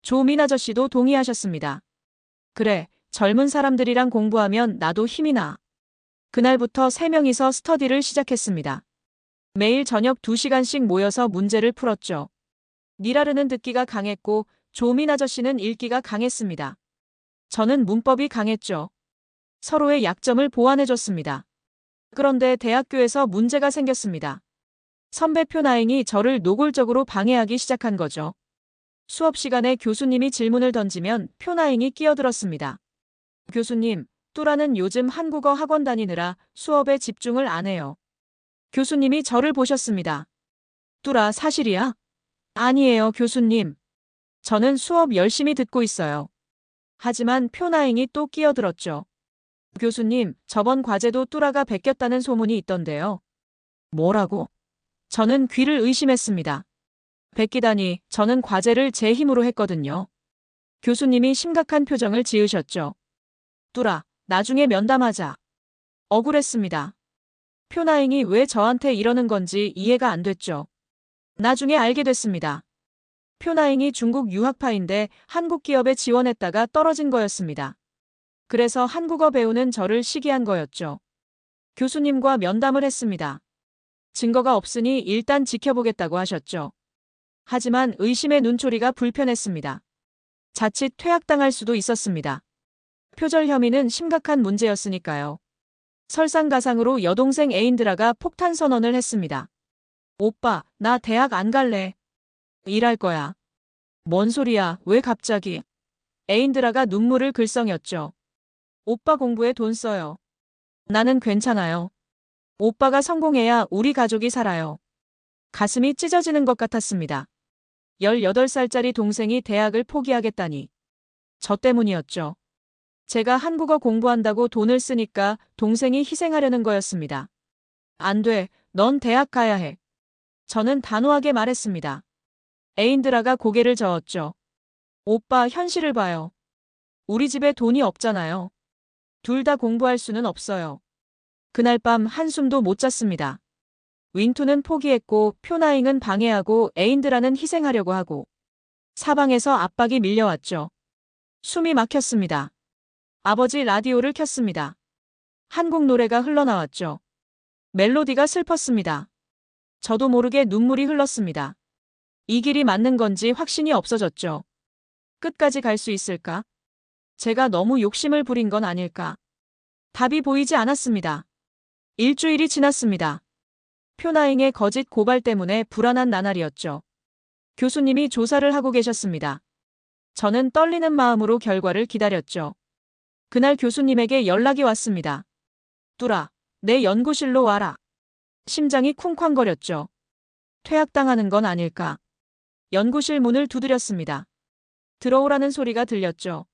조민 아저씨도 동의하셨습니다. 그래, 젊은 사람들이랑 공부하면 나도 힘이 나. 그날부터 3명이서 스터디를 시작했습니다. 매일 저녁 2시간씩 모여서 문제를 풀었죠. 니라르는 듣기가 강했고 조민 아저씨는 읽기가 강했습니다. 저는 문법이 강했죠. 서로의 약점을 보완해줬습니다. 그런데 대학교에서 문제가 생겼습니다. 선배 표나잉이 저를 노골적으로 방해하기 시작한 거죠. 수업 시간에 교수님이 질문을 던지면 표나잉이 끼어들었습니다. 교수님, 뚜라는 요즘 한국어 학원 다니느라 수업에 집중을 안 해요. 교수님이 저를 보셨습니다. 뚜라 사실이야? 아니에요, 교수님. 저는 수업 열심히 듣고 있어요. 하지만 표나잉이 또 끼어들었죠. 교수님, 저번 과제도 뚜라가 베꼈다는 소문이 있던데요. 뭐라고? 저는 귀를 의심했습니다. 베끼다니, 저는 과제를 제 힘으로 했거든요. 교수님이 심각한 표정을 지으셨죠. 뚜라, 나중에 면담하자. 억울했습니다. 표나잉이 왜 저한테 이러는 건지 이해가 안 됐죠. 나중에 알게 됐습니다. 표나잉이 중국 유학파인데 한국 기업에 지원했다가 떨어진 거였습니다. 그래서 한국어 배우는 저를 시기한 거였죠. 교수님과 면담을 했습니다. 증거가 없으니 일단 지켜보겠다고 하셨죠. 하지만 의심의 눈초리가 불편했습니다. 자칫 퇴학당할 수도 있었습니다. 표절 혐의는 심각한 문제였으니까요. 설상가상으로 여동생 에인드라가 폭탄 선언을 했습니다. 오빠, 나 대학 안 갈래. 일할 거야. 뭔 소리야, 왜 갑자기? 에인드라가 눈물을 글썽였죠. 오빠 공부에 돈 써요. 나는 괜찮아요. 오빠가 성공해야 우리 가족이 살아요. 가슴이 찢어지는 것 같았습니다. 18살짜리 동생이 대학을 포기하겠다니. 저 때문이었죠. 제가 한국어 공부한다고 돈을 쓰니까 동생이 희생하려는 거였습니다. 안 돼, 넌 대학 가야 해. 저는 단호하게 말했습니다. 에인드라가 고개를 저었죠. 오빠, 현실을 봐요. 우리 집에 돈이 없잖아요. 둘 다 공부할 수는 없어요. 그날 밤 한숨도 못 잤습니다. 윈투는 포기했고 표나잉은 방해하고 에인드라는 희생하려고 하고 사방에서 압박이 밀려왔죠. 숨이 막혔습니다. 아버지 라디오를 켰습니다. 한국 노래가 흘러나왔죠. 멜로디가 슬펐습니다. 저도 모르게 눈물이 흘렀습니다. 이 길이 맞는 건지 확신이 없어졌죠. 끝까지 갈 수 있을까? 제가 너무 욕심을 부린 건 아닐까? 답이 보이지 않았습니다. 일주일이 지났습니다. 표나잉의 거짓 고발 때문에 불안한 나날이었죠. 교수님이 조사를 하고 계셨습니다. 저는 떨리는 마음으로 결과를 기다렸죠. 그날 교수님에게 연락이 왔습니다. 뚜라, 내 연구실로 와라. 심장이 쿵쾅거렸죠. 퇴학당하는 건 아닐까. 연구실 문을 두드렸습니다. 들어오라는 소리가 들렸죠.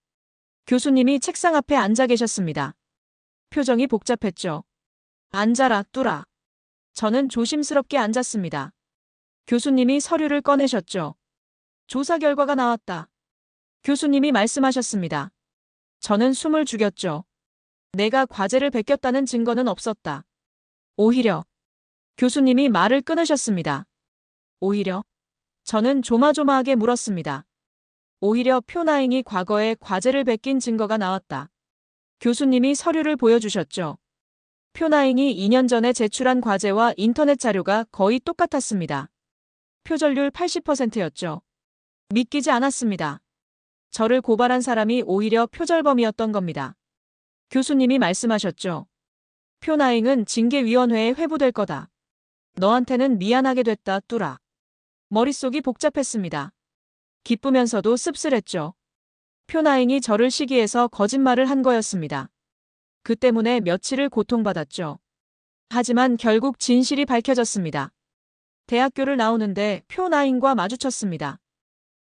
교수님이 책상 앞에 앉아 계셨습니다. 표정이 복잡했죠. 앉아라, 뚜라. 저는 조심스럽게 앉았습니다. 교수님이 서류를 꺼내셨죠. 조사 결과가 나왔다. 교수님이 말씀하셨습니다. 저는 숨을 죽였죠. 내가 과제를 베꼈다는 증거는 없었다. 오히려 교수님이 말을 끊으셨습니다. 오히려 저는 조마조마하게 물었습니다. 오히려 표나잉이 과거에 과제를 베낀 증거가 나왔다. 교수님이 서류를 보여주셨죠. 표나잉이 2년 전에 제출한 과제와 인터넷 자료가 거의 똑같았습니다. 표절률 80%였죠. 믿기지 않았습니다. 저를 고발한 사람이 오히려 표절범이었던 겁니다. 교수님이 말씀하셨죠. 표나잉은 징계위원회에 회부될 거다. 너한테는 미안하게 됐다, 뚜라. 머릿속이 복잡했습니다. 기쁘면서도 씁쓸했죠. 표나잉이 저를 시기해서 거짓말을 한 거였습니다. 그 때문에 며칠을 고통받았죠. 하지만 결국 진실이 밝혀졌습니다. 대학교를 나오는데 표나잉과 마주쳤습니다.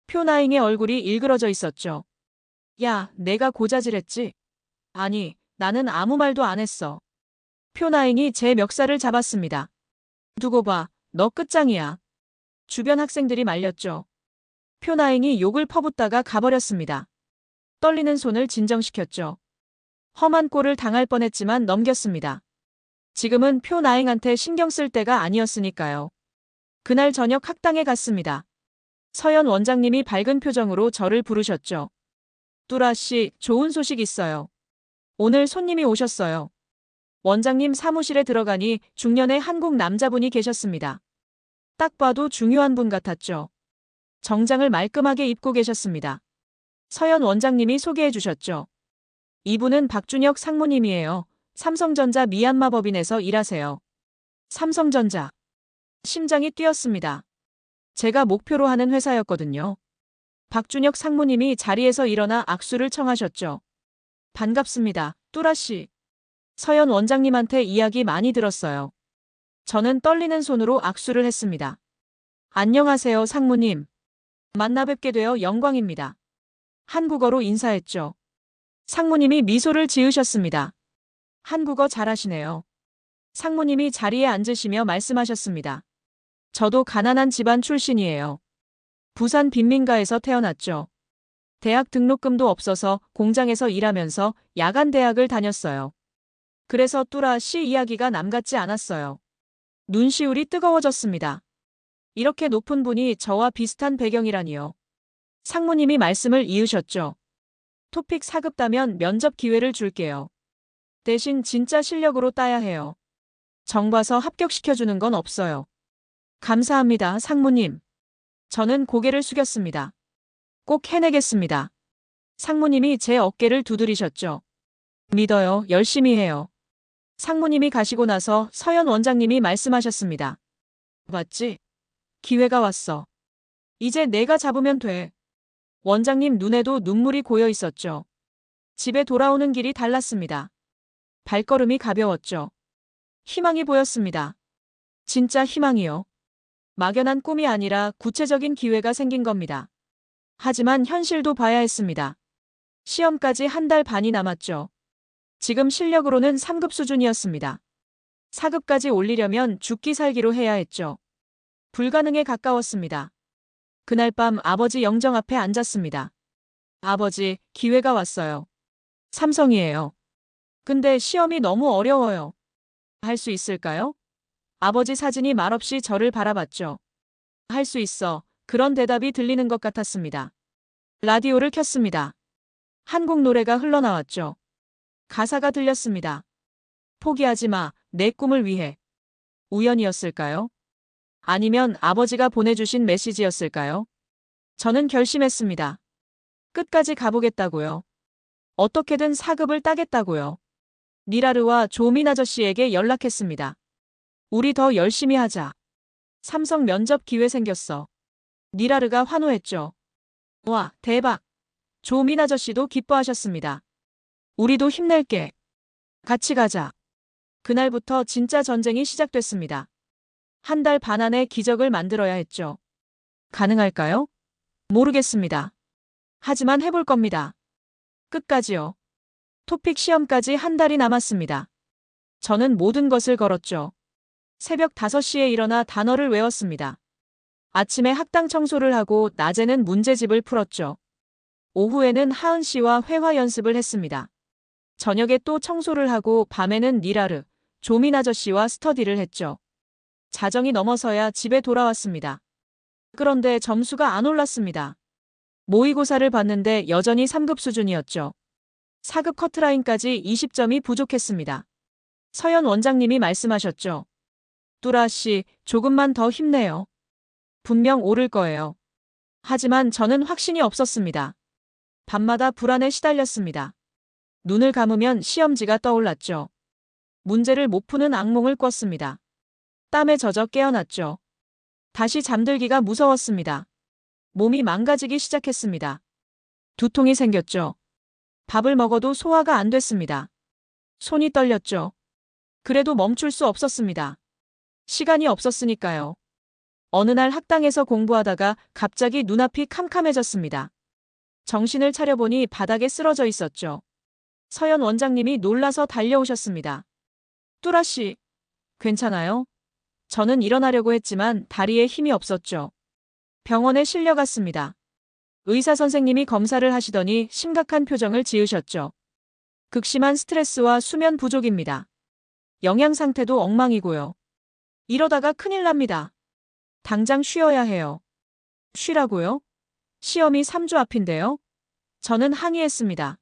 표나잉의 얼굴이 일그러져 있었죠. 야, 내가 고자질했지? 아니, 나는 아무 말도 안 했어. 표나잉이 제 멱살을 잡았습니다. 두고 봐, 너 끝장이야. 주변 학생들이 말렸죠. 표나잉이 욕을 퍼붓다가 가버렸습니다. 떨리는 손을 진정시켰죠. 험한 꼴을 당할 뻔했지만 넘겼습니다. 지금은 표나잉한테 신경 쓸 때가 아니었으니까요. 그날 저녁 학당에 갔습니다. 서연 원장님이 밝은 표정으로 저를 부르셨죠. 뚜라 씨, 좋은 소식 있어요. 오늘 손님이 오셨어요. 원장님 사무실에 들어가니 중년의 한국 남자분이 계셨습니다. 딱 봐도 중요한 분 같았죠. 정장을 말끔하게 입고 계셨습니다. 서연 원장님이 소개해 주셨죠. 이분은 박준혁 상무님이에요. 삼성전자 미얀마 법인에서 일하세요. 삼성전자. 심장이 뛰었습니다. 제가 목표로 하는 회사였거든요. 박준혁 상무님이 자리에서 일어나 악수를 청하셨죠. 반갑습니다, 뚜라 씨. 서연 원장님한테 이야기 많이 들었어요. 저는 떨리는 손으로 악수를 했습니다. 안녕하세요, 상무님. 만나 뵙게 되어 영광입니다. 한국어로 인사했죠. 상무님이 미소를 지으셨습니다. 한국어 잘하시네요. 상무님이 자리에 앉으시며 말씀하셨습니다. 저도 가난한 집안 출신이에요. 부산 빈민가에서 태어났죠. 대학 등록금도 없어서 공장에서 일하면서 야간 대학을 다녔어요. 그래서 뚜라 씨 이야기가 남 같지 않았어요. 눈시울이 뜨거워졌습니다. 이렇게 높은 분이 저와 비슷한 배경이라니요. 상무님이 말씀을 이으셨죠. 토픽 4급 따면 면접 기회를 줄게요. 대신 진짜 실력으로 따야 해요. 정 봐서 합격시켜주는 건 없어요. 감사합니다, 상무님. 저는 고개를 숙였습니다. 꼭 해내겠습니다. 상무님이 제 어깨를 두드리셨죠. 믿어요, 열심히 해요. 상무님이 가시고 나서 서연 원장님이 말씀하셨습니다. 봤지? 기회가 왔어. 이제 내가 잡으면 돼. 원장님 눈에도 눈물이 고여 있었죠. 집에 돌아오는 길이 달랐습니다. 발걸음이 가벼웠죠. 희망이 보였습니다. 진짜 희망이요. 막연한 꿈이 아니라 구체적인 기회가 생긴 겁니다. 하지만 현실도 봐야 했습니다. 시험까지 한 달 반이 남았죠. 지금 실력으로는 3급 수준이었습니다. 4급까지 올리려면 죽기 살기로 해야 했죠. 불가능에 가까웠습니다. 그날 밤 아버지 영정 앞에 앉았습니다. 아버지, 기회가 왔어요. 삼성이에요. 근데 시험이 너무 어려워요. 할 수 있을까요? 아버지 사진이 말없이 저를 바라봤죠. 할 수 있어. 그런 대답이 들리는 것 같았습니다. 라디오를 켰습니다. 한국 노래가 흘러나왔죠. 가사가 들렸습니다. 포기하지 마, 내 꿈을 위해. 우연이었을까요? 아니면 아버지가 보내주신 메시지였을까요? 저는 결심했습니다. 끝까지 가보겠다고요. 어떻게든 4급을 따겠다고요. 니라르와 조민 아저씨에게 연락했습니다. 우리 더 열심히 하자. 삼성 면접 기회 생겼어. 니라르가 환호했죠. 와, 대박. 조민 아저씨도 기뻐하셨습니다. 우리도 힘낼게. 같이 가자. 그날부터 진짜 전쟁이 시작됐습니다. 한 달 반 안에 기적을 만들어야 했죠. 가능할까요? 모르겠습니다. 하지만 해볼 겁니다. 끝까지요. 토픽 시험까지 한 달이 남았습니다. 저는 모든 것을 걸었죠. 새벽 5시에 일어나 단어를 외웠습니다. 아침에 학당 청소를 하고 낮에는 문제집을 풀었죠. 오후에는 하은 씨와 회화 연습을 했습니다. 저녁에 또 청소를 하고 밤에는 니라르, 조민 아저씨와 스터디를 했죠. 자정이 넘어서야 집에 돌아왔습니다. 그런데 점수가 안 올랐습니다. 모의고사를 봤는데 여전히 3급 수준이었죠. 4급 커트라인까지 20점이 부족했습니다. 서연 원장님이 말씀하셨죠. 뚜라 씨, 조금만 더 힘내요. 분명 오를 거예요. 하지만 저는 확신이 없었습니다. 밤마다 불안에 시달렸습니다. 눈을 감으면 시험지가 떠올랐죠. 문제를 못 푸는 악몽을 꿨습니다. 땀에 젖어 깨어났죠. 다시 잠들기가 무서웠습니다. 몸이 망가지기 시작했습니다. 두통이 생겼죠. 밥을 먹어도 소화가 안 됐습니다. 손이 떨렸죠. 그래도 멈출 수 없었습니다. 시간이 없었으니까요. 어느 날 학당에서 공부하다가 갑자기 눈앞이 캄캄해졌습니다. 정신을 차려보니 바닥에 쓰러져 있었죠. 서연 원장님이 놀라서 달려오셨습니다. 뚜라 씨, 괜찮아요? 저는 일어나려고 했지만 다리에 힘이 없었죠. 병원에 실려갔습니다. 의사 선생님이 검사를 하시더니 심각한 표정을 지으셨죠. 극심한 스트레스와 수면 부족입니다. 영양 상태도 엉망이고요. 이러다가 큰일 납니다. 당장 쉬어야 해요. 쉬라고요? 시험이 3주 앞인데요? 저는 항의했습니다.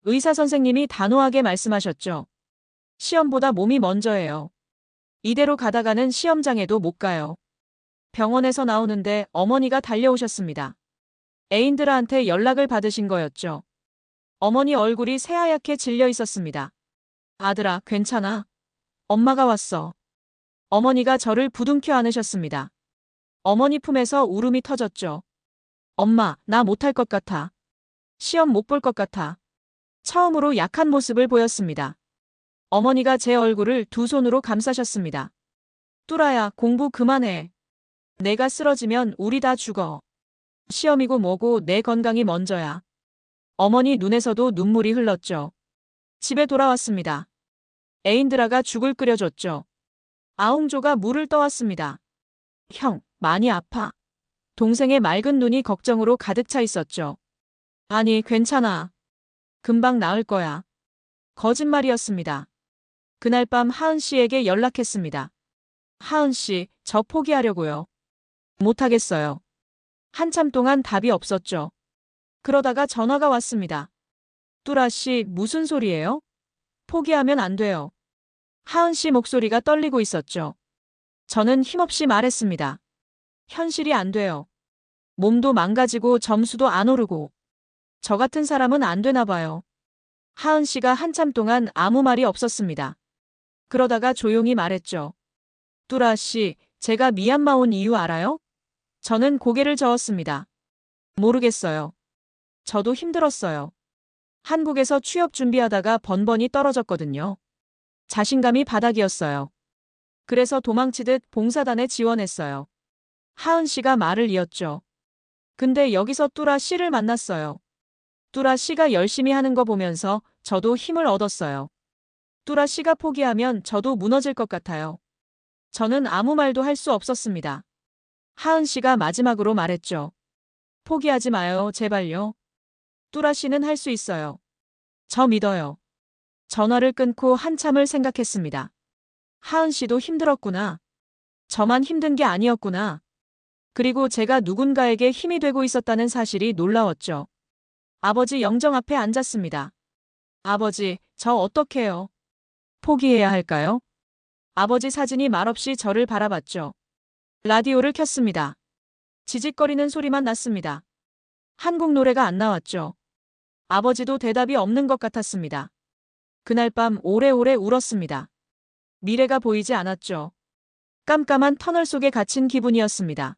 의사 선생님이 단호하게 말씀하셨죠. 시험보다 몸이 먼저예요. 이대로 가다가는 시험장에도 못 가요. 병원에서 나오는데 어머니가 달려오셨습니다. 애인들한테 연락을 받으신 거였죠. 어머니 얼굴이 새하얗게 질려 있었습니다. 아들아, 괜찮아. 엄마가 왔어. 어머니가 저를 부둥켜 안으셨습니다. 어머니 품에서 울음이 터졌죠. 엄마, 나 못할 것 같아. 시험 못 볼 것 같아. 처음으로 약한 모습을 보였습니다. 어머니가 제 얼굴을 두 손으로 감싸셨습니다. 뚜라야, 공부 그만해. 내가 쓰러지면 우리 다 죽어. 시험이고 뭐고 내 건강이 먼저야. 어머니 눈에서도 눈물이 흘렀죠. 집에 돌아왔습니다. 애인들아가 죽을 끓여줬죠. 아웅조가 물을 떠왔습니다. 형, 많이 아파. 동생의 맑은 눈이 걱정으로 가득 차 있었죠. 아니, 괜찮아. 금방 나을 거야. 거짓말이었습니다. 그날 밤 하은 씨에게 연락했습니다. 하은 씨, 저 포기하려고요. 못하겠어요. 한참 동안 답이 없었죠. 그러다가 전화가 왔습니다. 뚜라 씨, 무슨 소리예요? 포기하면 안 돼요. 하은 씨 목소리가 떨리고 있었죠. 저는 힘없이 말했습니다. 현실이 안 돼요. 몸도 망가지고 점수도 안 오르고. 저 같은 사람은 안 되나 봐요. 하은 씨가 한참 동안 아무 말이 없었습니다. 그러다가 조용히 말했죠. 뚜라 씨, 제가 미얀마 온 이유 알아요? 저는 고개를 저었습니다. 모르겠어요. 저도 힘들었어요. 한국에서 취업 준비하다가 번번이 떨어졌거든요. 자신감이 바닥이었어요. 그래서 도망치듯 봉사단에 지원했어요. 하은 씨가 말을 이었죠. 근데 여기서 뚜라 씨를 만났어요. 뚜라 씨가 열심히 하는 거 보면서 저도 힘을 얻었어요. 뚜라 씨가 포기하면 저도 무너질 것 같아요. 저는 아무 말도 할 수 없었습니다. 하은 씨가 마지막으로 말했죠. 포기하지 마요, 제발요. 뚜라 씨는 할 수 있어요. 저 믿어요. 전화를 끊고 한참을 생각했습니다. 하은 씨도 힘들었구나. 저만 힘든 게 아니었구나. 그리고 제가 누군가에게 힘이 되고 있었다는 사실이 놀라웠죠. 아버지 영정 앞에 앉았습니다. 아버지, 저 어떡해요? 포기해야 할까요? 아버지 사진이 말없이 저를 바라봤죠. 라디오를 켰습니다. 지직거리는 소리만 났습니다. 한국 노래가 안 나왔죠. 아버지도 대답이 없는 것 같았습니다. 그날 밤 오래오래 울었습니다. 미래가 보이지 않았죠. 깜깜한 터널 속에 갇힌 기분이었습니다.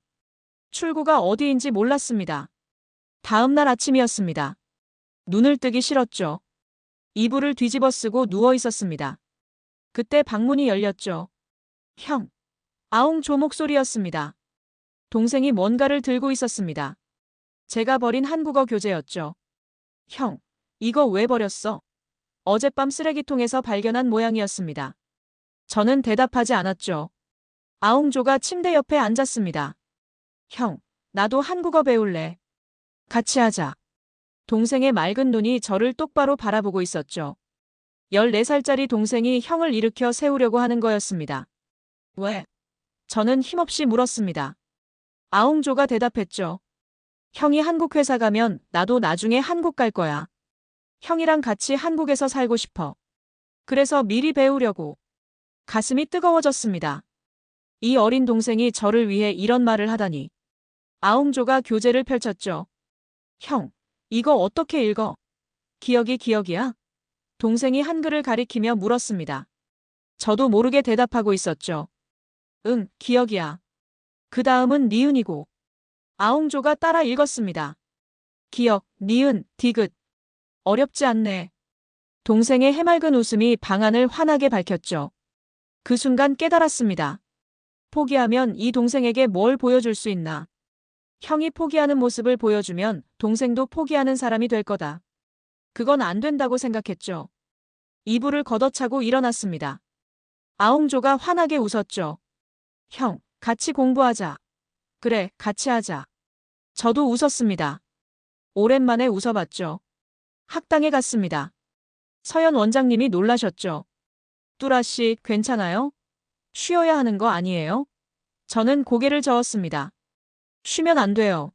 출구가 어디인지 몰랐습니다. 다음 날 아침이었습니다. 눈을 뜨기 싫었죠. 이불을 뒤집어 쓰고 누워 있었습니다. 그때 방문이 열렸죠. 형. 아웅 조 목소리였습니다. 동생이 뭔가를 들고 있었습니다. 제가 버린 한국어 교재였죠. 형, 이거 왜 버렸어? 어젯밤 쓰레기통에서 발견한 모양이었습니다. 저는 대답하지 않았죠. 아웅조가 침대 옆에 앉았습니다. 형, 나도 한국어 배울래. 같이 하자. 동생의 맑은 눈이 저를 똑바로 바라보고 있었죠. 14살짜리 동생이 형을 일으켜 세우려고 하는 거였습니다. 왜? 저는 힘없이 물었습니다. 아웅조가 대답했죠. 형이 한국 회사 가면 나도 나중에 한국 갈 거야. 형이랑 같이 한국에서 살고 싶어. 그래서 미리 배우려고. 가슴이 뜨거워졌습니다. 이 어린 동생이 저를 위해 이런 말을 하다니. 아웅조가 교재를 펼쳤죠. 형, 이거 어떻게 읽어? 기억이야? 동생이 한글을 가리키며 물었습니다. 저도 모르게 대답하고 있었죠. 응, 기억이야. 그 다음은 니은이고. 아웅조가 따라 읽었습니다. 기억, 니은, 디귿. 어렵지 않네. 동생의 해맑은 웃음이 방안을 환하게 밝혔죠. 그 순간 깨달았습니다. 포기하면 이 동생에게 뭘 보여줄 수 있나. 형이 포기하는 모습을 보여주면 동생도 포기하는 사람이 될 거다. 그건 안 된다고 생각했죠. 이불을 걷어차고 일어났습니다. 아웅조가 환하게 웃었죠. 형, 같이 공부하자. 그래, 같이 하자. 저도 웃었습니다. 오랜만에 웃어봤죠. 학당에 갔습니다. 서연 원장님이 놀라셨죠. 뚜라 씨, 괜찮아요? 쉬어야 하는 거 아니에요? 저는 고개를 저었습니다. 쉬면 안 돼요.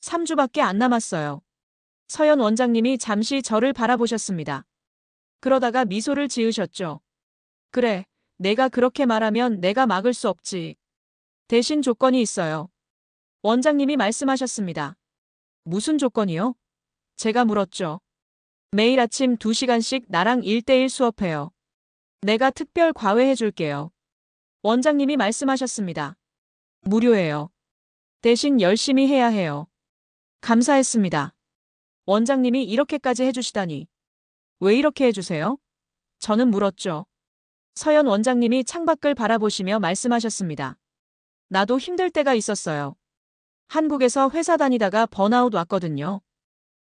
3주밖에 안 남았어요. 서연 원장님이 잠시 저를 바라보셨습니다. 그러다가 미소를 지으셨죠. 그래, 내가 그렇게 말하면 내가 막을 수 없지. 대신 조건이 있어요. 원장님이 말씀하셨습니다. 무슨 조건이요? 제가 물었죠. 매일 아침 2시간씩 나랑 1대1 수업해요. 내가 특별 과외해 줄게요. 원장님이 말씀하셨습니다. 무료예요. 대신 열심히 해야 해요. 감사했습니다. 원장님이 이렇게까지 해주시다니. 왜 이렇게 해주세요? 저는 물었죠. 서연 원장님이 창밖을 바라보시며 말씀하셨습니다. 나도 힘들 때가 있었어요. 한국에서 회사 다니다가 번아웃 왔거든요.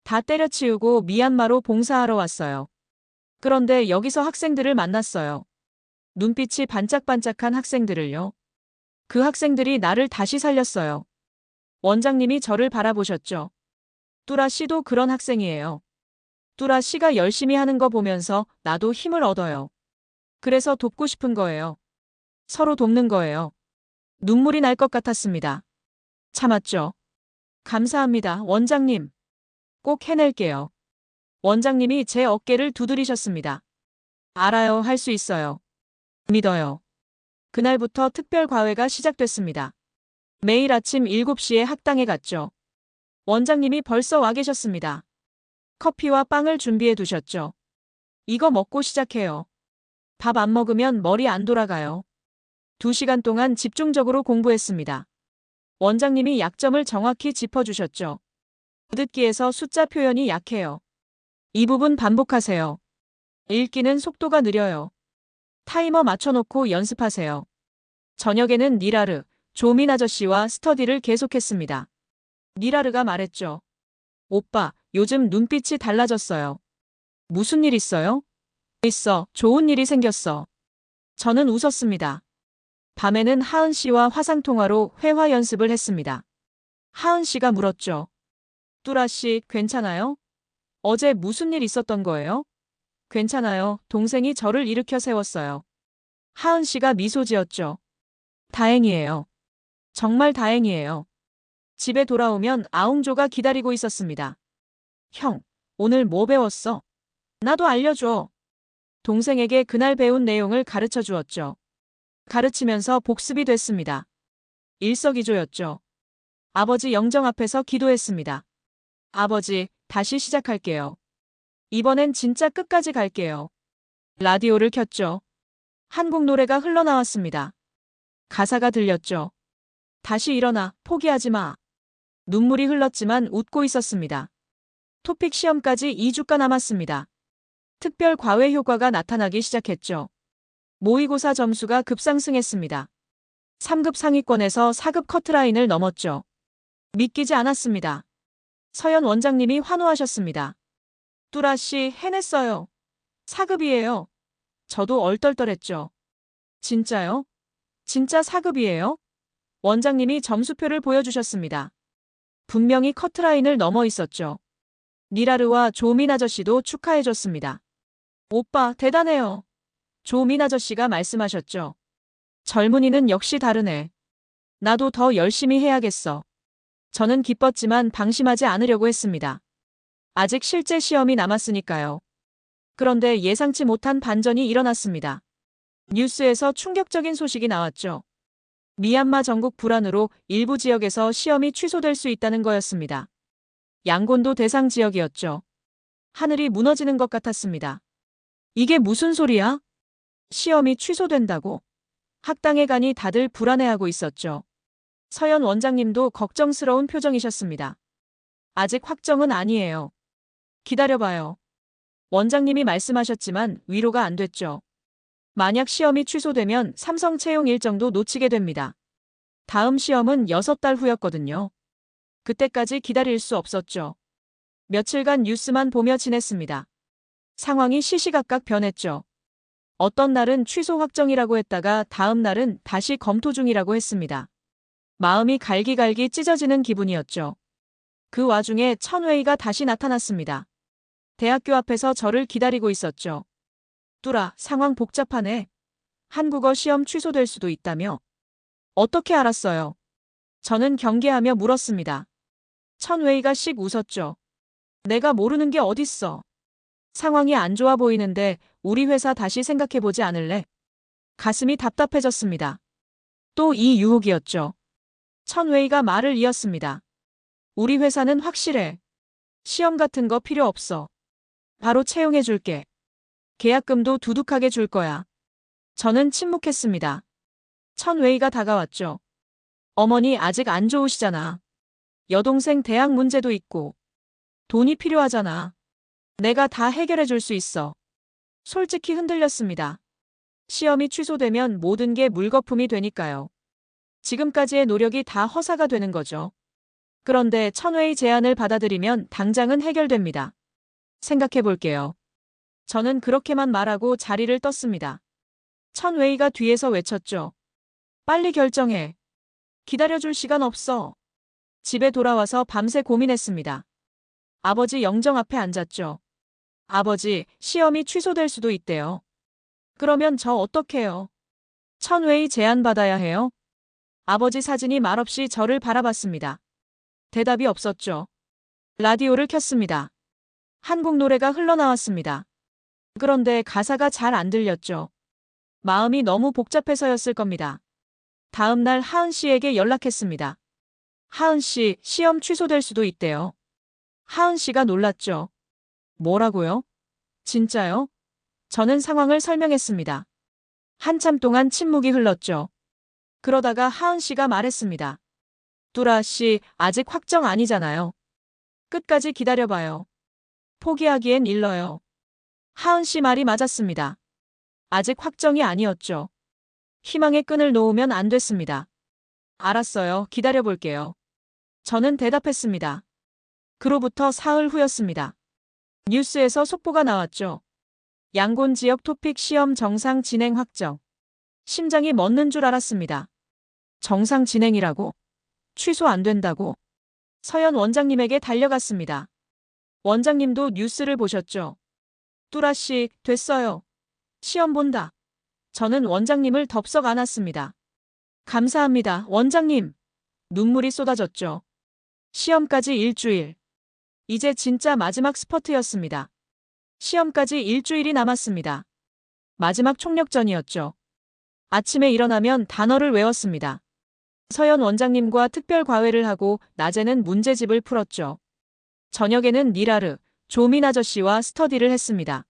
다 때려치우고 미얀마로 봉사하러 왔어요. 그런데 여기서 학생들을 만났어요. 눈빛이 반짝반짝한 학생들을요. 그 학생들이 나를 다시 살렸어요. 원장님이 저를 바라보셨죠. 뚜라 씨도 그런 학생이에요. 뚜라 씨가 열심히 하는 거 보면서 나도 힘을 얻어요. 그래서 돕고 싶은 거예요. 서로 돕는 거예요. 눈물이 날 것 같았습니다. 참았죠. 감사합니다, 원장님. 꼭 해낼게요. 원장님이 제 어깨를 두드리셨습니다. 알아요, 할 수 있어요. 믿어요. 그날부터 특별 과외가 시작됐습니다. 매일 아침 7시에 학당에 갔죠. 원장님이 벌써 와 계셨습니다. 커피와 빵을 준비해 두셨죠. 이거 먹고 시작해요. 밥 안 먹으면 머리 안 돌아가요. 2시간 동안 집중적으로 공부했습니다. 원장님이 약점을 정확히 짚어주셨죠. 듣기에서 숫자 표현이 약해요. 이 부분 반복하세요. 읽기는 속도가 느려요. 타이머 맞춰놓고 연습하세요. 저녁에는 니라르, 조민 아저씨와 스터디를 계속했습니다. 니라르가 말했죠. 오빠, 요즘 눈빛이 달라졌어요. 무슨 일 있어요? 있어, 좋은 일이 생겼어. 저는 웃었습니다. 밤에는 하은 씨와 화상통화로 회화 연습을 했습니다. 하은 씨가 물었죠. 뚜라 씨, 괜찮아요? 어제 무슨 일 있었던 거예요? 괜찮아요. 동생이 저를 일으켜 세웠어요. 하은 씨가 미소 지었죠. 다행이에요. 정말 다행이에요. 집에 돌아오면 아웅조가 기다리고 있었습니다. 형, 오늘 뭐 배웠어? 나도 알려줘. 동생에게 그날 배운 내용을 가르쳐 주었죠. 가르치면서 복습이 됐습니다. 일석이조였죠. 아버지 영정 앞에서 기도했습니다. 아버지, 다시 시작할게요. 이번엔 진짜 끝까지 갈게요. 라디오를 켰죠. 한국 노래가 흘러나왔습니다. 가사가 들렸죠. 다시 일어나, 포기하지 마. 눈물이 흘렀지만 웃고 있었습니다. 토픽 시험까지 2주가 남았습니다. 특별 과외 효과가 나타나기 시작했죠. 모의고사 점수가 급상승했습니다. 3급 상위권에서 4급 커트라인을 넘었죠. 믿기지 않았습니다. 서연 원장님이 환호하셨습니다. 뚜라 씨, 해냈어요. 4급이에요. 저도 얼떨떨했죠. 진짜요? 진짜 4급이에요? 원장님이 점수표를 보여주셨습니다. 분명히 커트라인을 넘어 있었죠. 니라르와 조민 아저씨도 축하해줬습니다. 오빠, 대단해요. 조민 아저씨가 말씀하셨죠. 젊은이는 역시 다르네. 나도 더 열심히 해야겠어. 저는 기뻤지만 방심하지 않으려고 했습니다. 아직 실제 시험이 남았으니까요. 그런데 예상치 못한 반전이 일어났습니다. 뉴스에서 충격적인 소식이 나왔죠. 미얀마 전국 불안으로 일부 지역에서 시험이 취소될 수 있다는 거였습니다. 양곤도 대상 지역이었죠. 하늘이 무너지는 것 같았습니다. 이게 무슨 소리야? 시험이 취소된다고? 학당에 가니 다들 불안해하고 있었죠. 서연 원장님도 걱정스러운 표정이셨습니다. 아직 확정은 아니에요. 기다려봐요. 원장님이 말씀하셨지만 위로가 안 됐죠. 만약 시험이 취소되면 삼성 채용 일정도 놓치게 됩니다. 다음 시험은 6달 후였거든요. 그때까지 기다릴 수 없었죠. 며칠간 뉴스만 보며 지냈습니다. 상황이 시시각각 변했죠. 어떤 날은 취소 확정이라고 했다가 다음 날은 다시 검토 중이라고 했습니다. 마음이 갈기갈기 찢어지는 기분이었죠. 그 와중에 천웨이가 다시 나타났습니다. 대학교 앞에서 저를 기다리고 있었죠. 뚜라, 상황 복잡하네. 한국어 시험 취소될 수도 있다며. 어떻게 알았어요? 저는 경계하며 물었습니다. 천웨이가 씩 웃었죠. 내가 모르는 게 어딨어. 상황이 안 좋아 보이는데 우리 회사 다시 생각해보지 않을래? 가슴이 답답해졌습니다. 또 이 유혹이었죠. 천웨이가 말을 이었습니다. 우리 회사는 확실해. 시험 같은 거 필요 없어. 바로 채용해줄게. 계약금도 두둑하게 줄 거야. 저는 침묵했습니다. 천웨이가 다가왔죠. 어머니 아직 안 좋으시잖아. 여동생 대학 문제도 있고. 돈이 필요하잖아. 내가 다 해결해 줄 수 있어. 솔직히 흔들렸습니다. 시험이 취소되면 모든 게 물거품이 되니까요. 지금까지의 노력이 다 허사가 되는 거죠. 그런데 천웨이 제안을 받아들이면 당장은 해결됩니다. 생각해 볼게요. 저는 그렇게만 말하고 자리를 떴습니다. 천웨이가 뒤에서 외쳤죠. 빨리 결정해. 기다려줄 시간 없어. 집에 돌아와서 밤새 고민했습니다. 아버지 영정 앞에 앉았죠. 아버지, 시험이 취소될 수도 있대요. 그러면 저 어떡해요? 천웨이 제안 받아야 해요? 아버지 사진이 말없이 저를 바라봤습니다. 대답이 없었죠. 라디오를 켰습니다. 한국 노래가 흘러나왔습니다. 그런데 가사가 잘 안 들렸죠. 마음이 너무 복잡해서였을 겁니다. 다음 날 하은 씨에게 연락했습니다. 하은 씨, 시험 취소될 수도 있대요. 하은 씨가 놀랐죠. 뭐라고요? 진짜요? 저는 상황을 설명했습니다. 한참 동안 침묵이 흘렀죠. 그러다가 하은 씨가 말했습니다. 뚜라 씨, 아직 확정 아니잖아요. 끝까지 기다려봐요. 포기하기엔 일러요. 하은 씨 말이 맞았습니다. 아직 확정이 아니었죠. 희망의 끈을 놓으면 안 됐습니다. 알았어요. 기다려볼게요. 저는 대답했습니다. 그로부터 사흘 후였습니다. 뉴스에서 속보가 나왔죠. 양곤 지역 토픽 시험 정상 진행 확정. 심장이 멎는 줄 알았습니다. 정상 진행이라고? 취소 안 된다고? 서연 원장님에게 달려갔습니다. 원장님도 뉴스를 보셨죠? 뚜라 씨, 됐어요. 시험 본다. 저는 원장님을 덥석 안았습니다. 감사합니다, 원장님. 눈물이 쏟아졌죠. 시험까지 일주일. 이제 진짜 마지막 스퍼트였습니다. 시험까지 일주일이 남았습니다. 마지막 총력전이었죠. 아침에 일어나면 단어를 외웠습니다. 서연 원장님과 특별 과외를 하고 낮에는 문제집을 풀었죠. 저녁에는 니라르, 조민 아저씨와 스터디를 했습니다.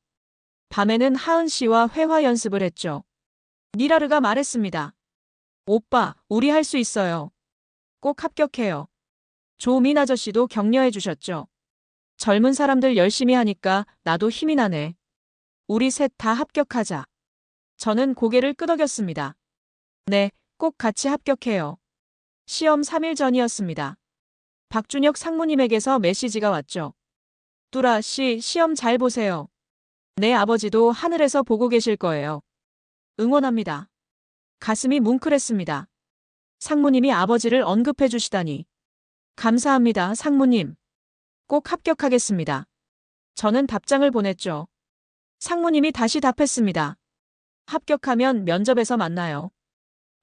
밤에는 하은 씨와 회화 연습을 했죠. 니라르가 말했습니다. 오빠, 우리 할 수 있어요. 꼭 합격해요. 조민 아저씨도 격려해 주셨죠. 젊은 사람들 열심히 하니까 나도 힘이 나네. 우리 셋 다 합격하자. 저는 고개를 끄덕였습니다. 네, 꼭 같이 합격해요. 시험 3일 전이었습니다. 박준혁 상무님에게서 메시지가 왔죠. 뚜라 씨, 시험 잘 보세요. 내 아버지도 하늘에서 보고 계실 거예요. 응원합니다. 가슴이 뭉클했습니다. 상무님이 아버지를 언급해 주시다니. 감사합니다, 상무님. 꼭 합격하겠습니다. 저는 답장을 보냈죠. 상무님이 다시 답했습니다. 합격하면 면접에서 만나요.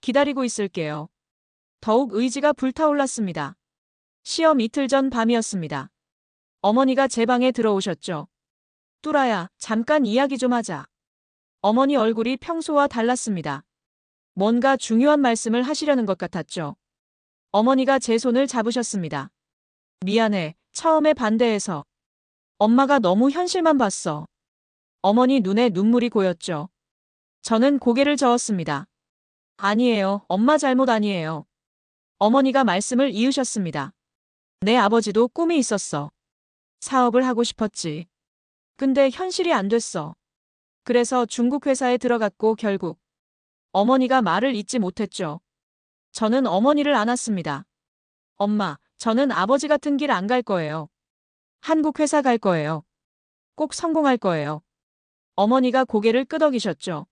기다리고 있을게요. 더욱 의지가 불타올랐습니다. 시험 이틀 전 밤이었습니다. 어머니가 제 방에 들어오셨죠. 뚜라야, 잠깐 이야기 좀 하자. 어머니 얼굴이 평소와 달랐습니다. 뭔가 중요한 말씀을 하시려는 것 같았죠. 어머니가 제 손을 잡으셨습니다. 미안해, 처음에 반대해서. 엄마가 너무 현실만 봤어. 어머니 눈에 눈물이 고였죠. 저는 고개를 저었습니다. 아니에요, 엄마 잘못 아니에요. 어머니가 말씀을 이으셨습니다. 내 아버지도 꿈이 있었어. 사업을 하고 싶었지. 근데 현실이 안 됐어. 그래서 중국 회사에 들어갔고 결국 어머니가 말을 잇지 못했죠. 저는 어머니를 안았습니다. 엄마, 저는 아버지 같은 길 안 갈 거예요. 한국 회사 갈 거예요. 꼭 성공할 거예요. 어머니가 고개를 끄덕이셨죠.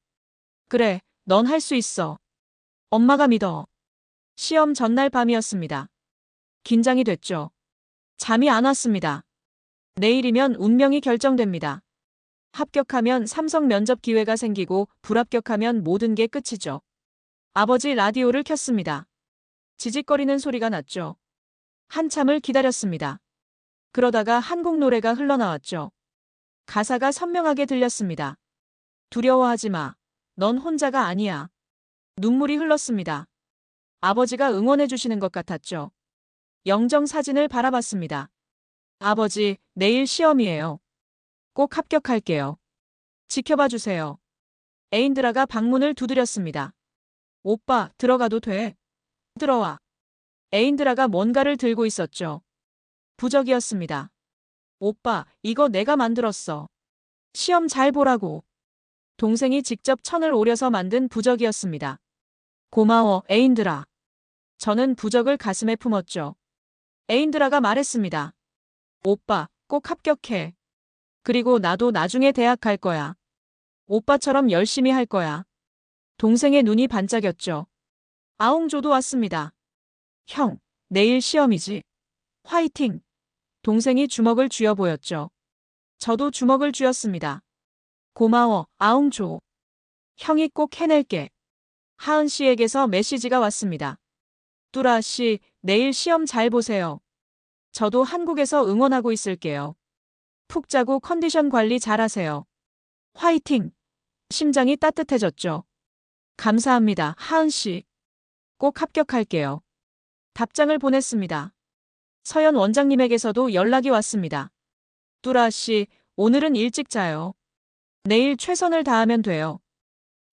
그래, 넌 할 수 있어. 엄마가 믿어. 시험 전날 밤이었습니다. 긴장이 됐죠. 잠이 안 왔습니다. 내일이면 운명이 결정됩니다. 합격하면 삼성 면접 기회가 생기고 불합격하면 모든 게 끝이죠. 아버지 라디오를 켰습니다. 지직거리는 소리가 났죠. 한참을 기다렸습니다. 그러다가 한국 노래가 흘러나왔죠. 가사가 선명하게 들렸습니다. 두려워하지 마. 넌 혼자가 아니야. 눈물이 흘렀습니다. 아버지가 응원해 주시는 것 같았죠. 영정 사진을 바라봤습니다. 아버지, 내일 시험이에요. 꼭 합격할게요. 지켜봐 주세요. 에인드라가 방문을 두드렸습니다. 오빠, 들어가도 돼? 들어와. 에인드라가 뭔가를 들고 있었죠. 부적이었습니다. 오빠, 이거 내가 만들었어. 시험 잘 보라고. 동생이 직접 천을 오려서 만든 부적이었습니다. 고마워, 에인드라. 저는 부적을 가슴에 품었죠. 에인드라가 말했습니다. 오빠, 꼭 합격해. 그리고 나도 나중에 대학 갈 거야. 오빠처럼 열심히 할 거야. 동생의 눈이 반짝였죠. 아웅조도 왔습니다. 형, 내일 시험이지. 화이팅! 동생이 주먹을 쥐어 보였죠. 저도 주먹을 쥐었습니다. 고마워, 아웅조. 형이 꼭 해낼게. 하은 씨에게서 메시지가 왔습니다. 뚜라 씨, 내일 시험 잘 보세요. 저도 한국에서 응원하고 있을게요. 푹 자고 컨디션 관리 잘하세요. 화이팅! 심장이 따뜻해졌죠. 감사합니다, 하은 씨. 꼭 합격할게요. 답장을 보냈습니다. 서연 원장님에게서도 연락이 왔습니다. 뚜라 씨, 오늘은 일찍 자요. 내일 최선을 다하면 돼요.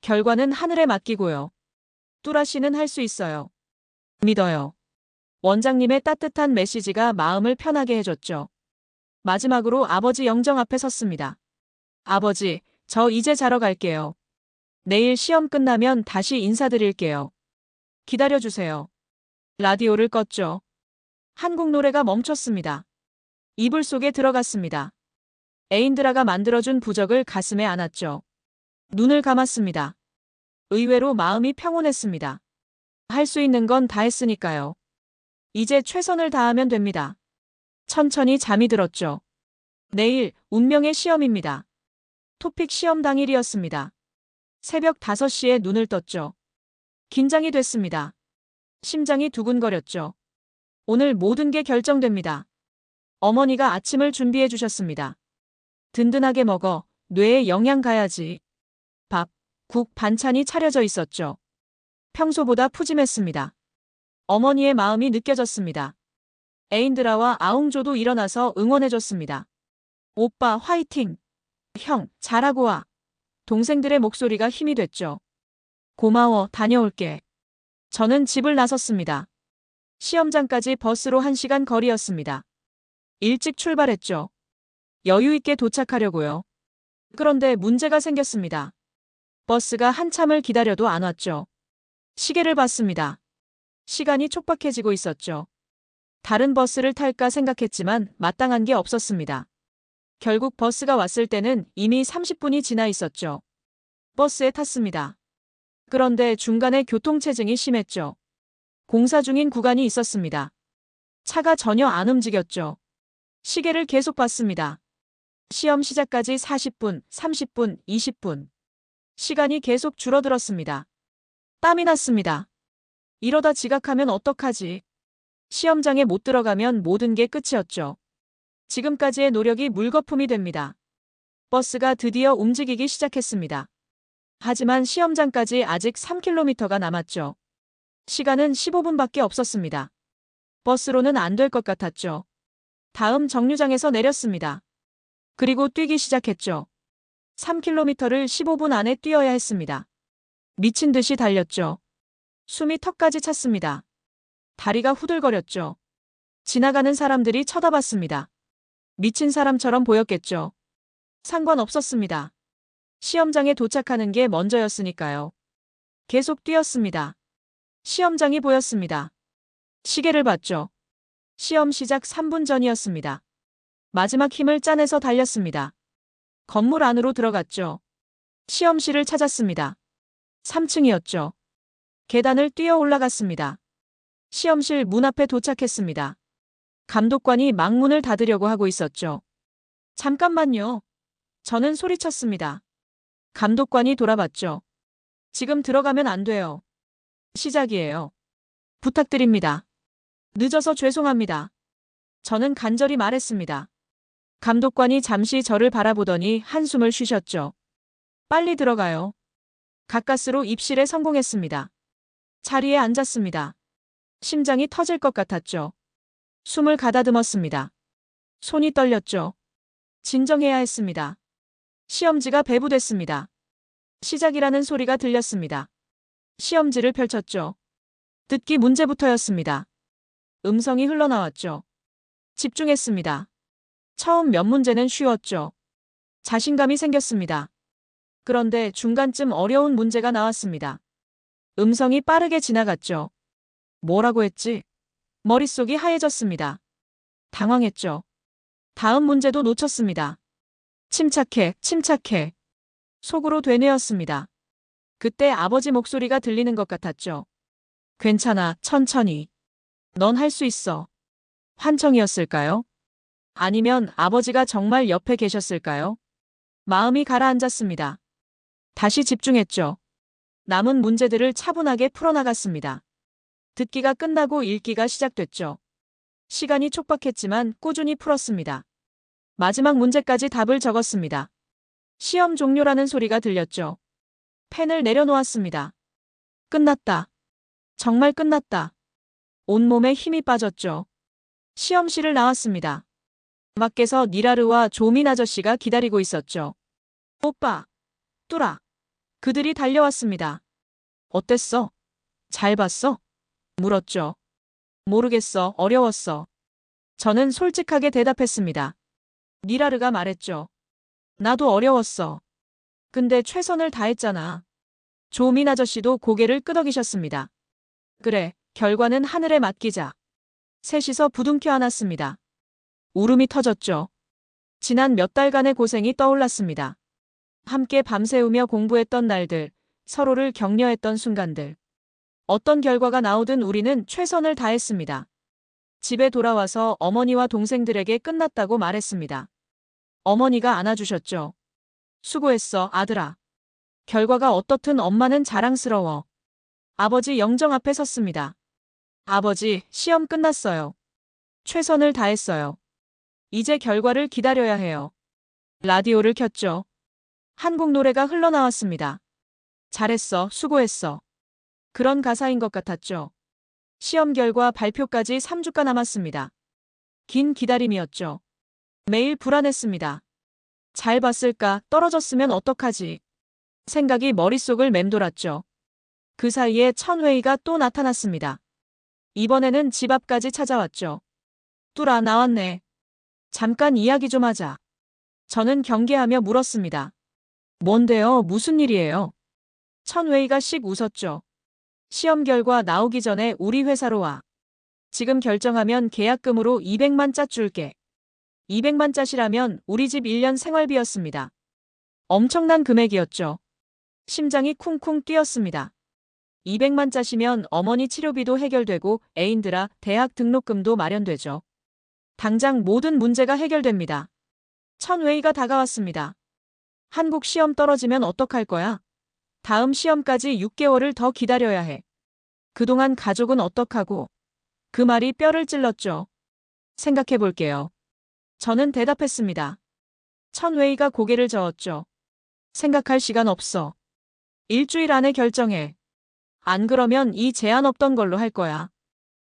결과는 하늘에 맡기고요. 뚜라 씨는 할 수 있어요. 믿어요. 원장님의 따뜻한 메시지가 마음을 편하게 해줬죠. 마지막으로 아버지 영정 앞에 섰습니다. 아버지, 저 이제 자러 갈게요. 내일 시험 끝나면 다시 인사드릴게요. 기다려주세요. 라디오를 껐죠. 한국 노래가 멈췄습니다. 이불 속에 들어갔습니다. 에인드라가 만들어준 부적을 가슴에 안았죠. 눈을 감았습니다. 의외로 마음이 평온했습니다. 할 수 있는 건 다 했으니까요. 이제 최선을 다하면 됩니다. 천천히 잠이 들었죠. 내일 운명의 시험입니다. 토픽 시험 당일이었습니다. 새벽 5시에 눈을 떴죠. 긴장이 됐습니다. 심장이 두근거렸죠. 오늘 모든 게 결정됩니다. 어머니가 아침을 준비해 주셨습니다. 든든하게 먹어, 뇌에 영양 가야지. 밥, 국, 반찬이 차려져 있었죠. 평소보다 푸짐했습니다. 어머니의 마음이 느껴졌습니다. 에인드라와 아웅조도 일어나서 응원해줬습니다. 오빠 화이팅! 형, 잘하고 와. 동생들의 목소리가 힘이 됐죠. 고마워, 다녀올게. 저는 집을 나섰습니다. 시험장까지 버스로 1시간 거리였습니다. 일찍 출발했죠. 여유 있게 도착하려고요. 그런데 문제가 생겼습니다. 버스가 한참을 기다려도 안 왔죠. 시계를 봤습니다. 시간이 촉박해지고 있었죠. 다른 버스를 탈까 생각했지만 마땅한 게 없었습니다. 결국 버스가 왔을 때는 이미 30분이 지나 있었죠. 버스에 탔습니다. 그런데 중간에 교통체증이 심했죠. 공사 중인 구간이 있었습니다. 차가 전혀 안 움직였죠. 시계를 계속 봤습니다. 시험 시작까지 40분, 30분, 20분. 시간이 계속 줄어들었습니다. 땀이 났습니다. 이러다 지각하면 어떡하지? 시험장에 못 들어가면 모든 게 끝이었죠. 지금까지의 노력이 물거품이 됩니다. 버스가 드디어 움직이기 시작했습니다. 하지만 시험장까지 아직 3km가 남았죠. 시간은 15분밖에 없었습니다. 버스로는 안 될 것 같았죠. 다음 정류장에서 내렸습니다. 그리고 뛰기 시작했죠. 3km를 15분 안에 뛰어야 했습니다. 미친 듯이 달렸죠. 숨이 턱까지 찼습니다. 다리가 후들거렸죠. 지나가는 사람들이 쳐다봤습니다. 미친 사람처럼 보였겠죠. 상관없었습니다. 시험장에 도착하는 게 먼저였으니까요. 계속 뛰었습니다. 시험장이 보였습니다. 시계를 봤죠. 시험 시작 3분 전이었습니다. 마지막 힘을 짜내서 달렸습니다. 건물 안으로 들어갔죠. 시험실을 찾았습니다. 3층이었죠. 계단을 뛰어 올라갔습니다. 시험실 문 앞에 도착했습니다. 감독관이 망문을 닫으려고 하고 있었죠. 잠깐만요. 저는 소리쳤습니다. 감독관이 돌아봤죠. 지금 들어가면 안 돼요. 시작이에요. 부탁드립니다. 늦어서 죄송합니다. 저는 간절히 말했습니다. 감독관이 잠시 저를 바라보더니 한숨을 쉬셨죠. 빨리 들어가요. 가까스로 입실에 성공했습니다. 자리에 앉았습니다. 심장이 터질 것 같았죠. 숨을 가다듬었습니다. 손이 떨렸죠. 진정해야 했습니다. 시험지가 배부됐습니다. 시작이라는 소리가 들렸습니다. 시험지를 펼쳤죠. 듣기 문제부터였습니다. 음성이 흘러나왔죠. 집중했습니다. 처음 몇 문제는 쉬웠죠. 자신감이 생겼습니다. 그런데 중간쯤 어려운 문제가 나왔습니다. 음성이 빠르게 지나갔죠. 뭐라고 했지? 머릿속이 하얘졌습니다. 당황했죠. 다음 문제도 놓쳤습니다. 침착해, 침착해. 속으로 되뇌었습니다. 그때 아버지 목소리가 들리는 것 같았죠. 괜찮아, 천천히. 넌 할 수 있어. 환청이었을까요? 아니면 아버지가 정말 옆에 계셨을까요? 마음이 가라앉았습니다. 다시 집중했죠. 남은 문제들을 차분하게 풀어나갔습니다. 듣기가 끝나고 읽기가 시작됐죠. 시간이 촉박했지만 꾸준히 풀었습니다. 마지막 문제까지 답을 적었습니다. 시험 종료라는 소리가 들렸죠. 펜을 내려놓았습니다. 끝났다. 정말 끝났다. 온몸에 힘이 빠졌죠. 시험실을 나왔습니다. 밖에서 니라르와 조민 아저씨가 기다리고 있었죠. 오빠, 뚜라. 그들이 달려왔습니다. 어땠어? 잘 봤어? 물었죠. 모르겠어. 어려웠어. 저는 솔직하게 대답했습니다. 니라르가 말했죠. 나도 어려웠어. 근데 최선을 다했잖아. 조민 아저씨도 고개를 끄덕이셨습니다. 그래, 결과는 하늘에 맡기자. 셋이서 부둥켜 안았습니다. 울음이 터졌죠. 지난 몇 달간의 고생이 떠올랐습니다. 함께 밤새우며 공부했던 날들, 서로를 격려했던 순간들. 어떤 결과가 나오든 우리는 최선을 다했습니다. 집에 돌아와서 어머니와 동생들에게 끝났다고 말했습니다. 어머니가 안아주셨죠. 수고했어, 아들아. 결과가 어떻든 엄마는 자랑스러워. 아버지 영정 앞에 섰습니다. 아버지, 시험 끝났어요. 최선을 다했어요. 이제 결과를 기다려야 해요. 라디오를 켰죠. 한국 노래가 흘러나왔습니다. 잘했어, 수고했어. 그런 가사인 것 같았죠. 시험 결과 발표까지 3주가 남았습니다. 긴 기다림이었죠. 매일 불안했습니다. 잘 봤을까, 떨어졌으면 어떡하지. 생각이 머릿속을 맴돌았죠. 그 사이에 천웨이가 또 나타났습니다. 이번에는 집 앞까지 찾아왔죠. 뚜라, 나왔네. 잠깐 이야기 좀 하자. 저는 경계하며 물었습니다. 뭔데요? 무슨 일이에요? 천웨이가 씩 웃었죠. 시험 결과 나오기 전에 우리 회사로 와. 지금 결정하면 계약금으로 200만 짜 줄게. 200만 짜시라면 우리 집 1년 생활비였습니다. 엄청난 금액이었죠. 심장이 쿵쿵 뛰었습니다. 200만 짜시면 어머니 치료비도 해결되고 애인들아 대학 등록금도 마련되죠. 당장 모든 문제가 해결됩니다. 천웨이가 다가왔습니다. 한국 시험 떨어지면 어떡할 거야? 다음 시험까지 6개월을 더 기다려야 해. 그동안 가족은 어떡하고? 그 말이 뼈를 찔렀죠. 생각해 볼게요. 저는 대답했습니다. 천웨이가 고개를 저었죠. 생각할 시간 없어. 일주일 안에 결정해. 안 그러면 이 제안 없던 걸로 할 거야.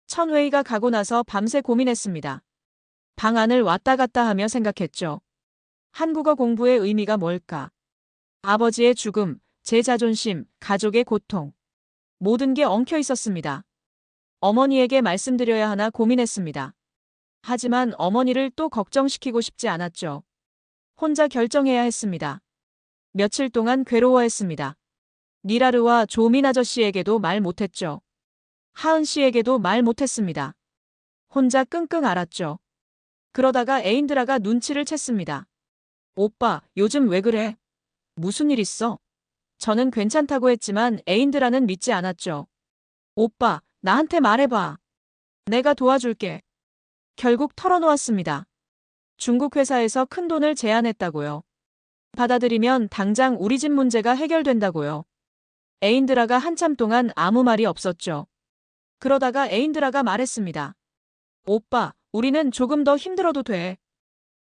천웨이가 가고 나서 밤새 고민했습니다. 방 안을 왔다 갔다 하며 생각했죠. 한국어 공부의 의미가 뭘까? 아버지의 죽음, 제 자존심, 가족의 고통. 모든 게 엉켜 있었습니다. 어머니에게 말씀드려야 하나 고민했습니다. 하지만 어머니를 또 걱정시키고 싶지 않았죠. 혼자 결정해야 했습니다. 며칠 동안 괴로워했습니다. 니라르와 조민 아저씨에게도 말 못했죠. 하은 씨에게도 말 못했습니다. 혼자 끙끙 앓았죠. 그러다가 애인드라가 눈치를 챘습니다. 오빠, 요즘 왜 그래? 무슨 일 있어? 저는 괜찮다고 했지만 애인드라는 믿지 않았죠. 오빠, 나한테 말해봐. 내가 도와줄게. 결국 털어놓았습니다. 중국 회사에서 큰 돈을 제안했다고요. 받아들이면 당장 우리 집 문제가 해결된다고요. 애인드라가 한참 동안 아무 말이 없었죠. 그러다가 애인드라가 말했습니다. 오빠, 우리는 조금 더 힘들어도 돼.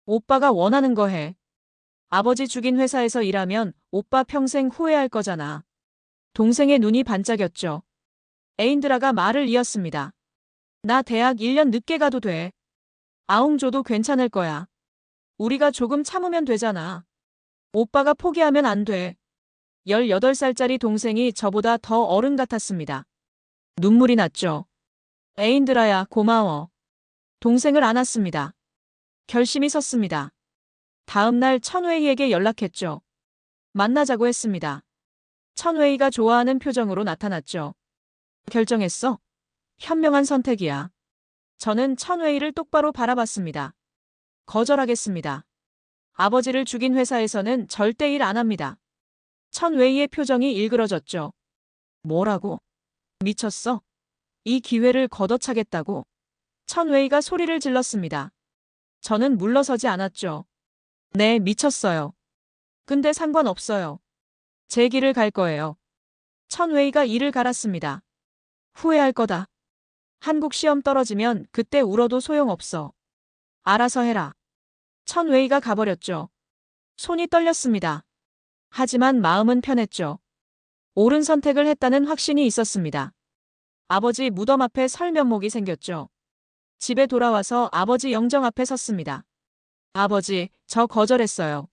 오빠가 원하는 거 해. 아버지 죽인 회사에서 일하면 오빠 평생 후회할 거잖아. 동생의 눈이 반짝였죠. 애인드라가 말을 이었습니다. 나 대학 1년 늦게 가도 돼. 아웅조도 괜찮을 거야. 우리가 조금 참으면 되잖아. 오빠가 포기하면 안 돼. 18살짜리 동생이 저보다 더 어른 같았습니다. 눈물이 났죠. 애인드라야, 고마워. 동생을 안았습니다. 결심이 섰습니다. 다음 날 천웨이에게 연락했죠. 만나자고 했습니다. 천웨이가 좋아하는 표정으로 나타났죠. 결정했어? 현명한 선택이야. 저는 천웨이를 똑바로 바라봤습니다. 거절하겠습니다. 아버지를 죽인 회사에서는 절대 일 안 합니다. 천웨이의 표정이 일그러졌죠. 뭐라고? 미쳤어? 이 기회를 걷어차겠다고? 천웨이가 소리를 질렀습니다. 저는 물러서지 않았죠. 네, 미쳤어요. 근데 상관없어요. 제 길을 갈 거예요. 천웨이가 이를 갈았습니다. 후회할 거다. 한국 시험 떨어지면 그때 울어도 소용없어. 알아서 해라. 천웨이가 가버렸죠. 손이 떨렸습니다. 하지만 마음은 편했죠. 옳은 선택을 했다는 확신이 있었습니다. 아버지 무덤 앞에 설 면목이 생겼죠. 집에 돌아와서 아버지 영정 앞에 섰습니다. 아버지, 저 거절했어요.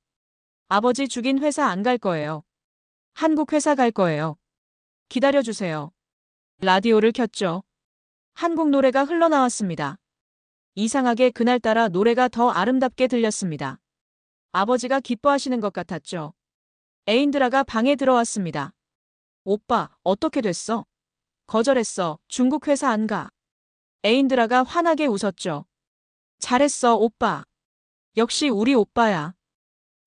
아버지 죽인 회사 안 갈 거예요. 한국 회사 갈 거예요. 기다려주세요. 라디오를 켰죠. 한국 노래가 흘러나왔습니다. 이상하게 그날따라 노래가 더 아름답게 들렸습니다. 아버지가 기뻐하시는 것 같았죠. 에인드라가 방에 들어왔습니다. 오빠, 어떻게 됐어? 거절했어. 중국 회사 안 가. 에인드라가 환하게 웃었죠. 잘했어, 오빠. 역시 우리 오빠야.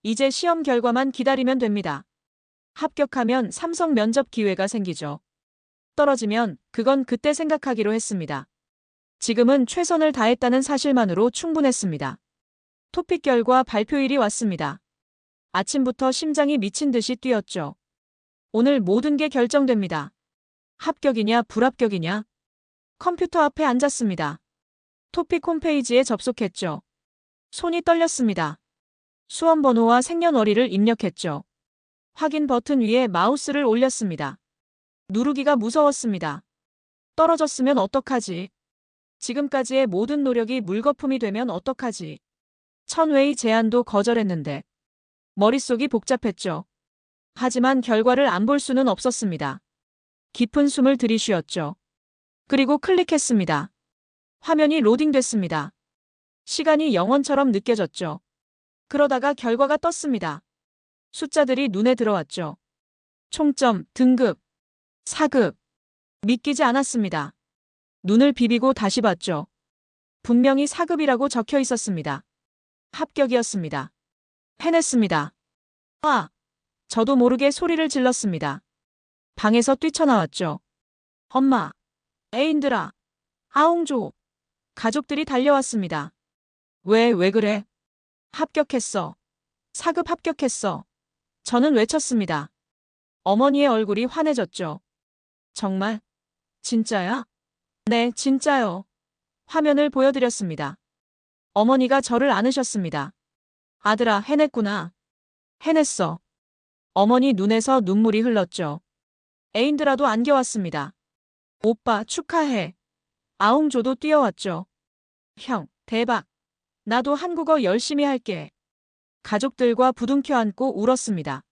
이제 시험 결과만 기다리면 됩니다. 합격하면 삼성 면접 기회가 생기죠. 떨어지면 그건 그때 생각하기로 했습니다. 지금은 최선을 다했다는 사실만으로 충분했습니다. 토픽 결과 발표일이 왔습니다. 아침부터 심장이 미친 듯이 뛰었죠. 오늘 모든 게 결정됩니다. 합격이냐 불합격이냐. 컴퓨터 앞에 앉았습니다. 토픽 홈페이지에 접속했죠. 손이 떨렸습니다. 수험 번호와 생년월일을 입력했죠. 확인 버튼 위에 마우스를 올렸습니다. 누르기가 무서웠습니다. 떨어졌으면 어떡하지? 지금까지의 모든 노력이 물거품이 되면 어떡하지? 천웨이 제안도 거절했는데 머릿속이 복잡했죠. 하지만 결과를 안 볼 수는 없었습니다. 깊은 숨을 들이쉬었죠. 그리고 클릭했습니다. 화면이 로딩됐습니다. 시간이 영원처럼 느껴졌죠. 그러다가 결과가 떴습니다. 숫자들이 눈에 들어왔죠. 총점, 등급, 4급. 믿기지 않았습니다. 눈을 비비고 다시 봤죠. 분명히 4급이라고 적혀 있었습니다. 합격이었습니다. 해냈습니다. 아! 저도 모르게 소리를 질렀습니다. 방에서 뛰쳐나왔죠. 엄마! 에인드라! 아웅조! 가족들이 달려왔습니다. 왜 그래? 합격했어. 4급 합격했어. 저는 외쳤습니다. 어머니의 얼굴이 환해졌죠. 정말? 진짜야? 네, 진짜요. 화면을 보여드렸습니다. 어머니가 저를 안으셨습니다. 아들아, 해냈구나. 해냈어. 어머니 눈에서 눈물이 흘렀죠. 에인드라도 안겨왔습니다. 오빠, 축하해. 아웅조도 뛰어왔죠. 형, 대박. 나도 한국어 열심히 할게. 가족들과 부둥켜 안고 울었습니다.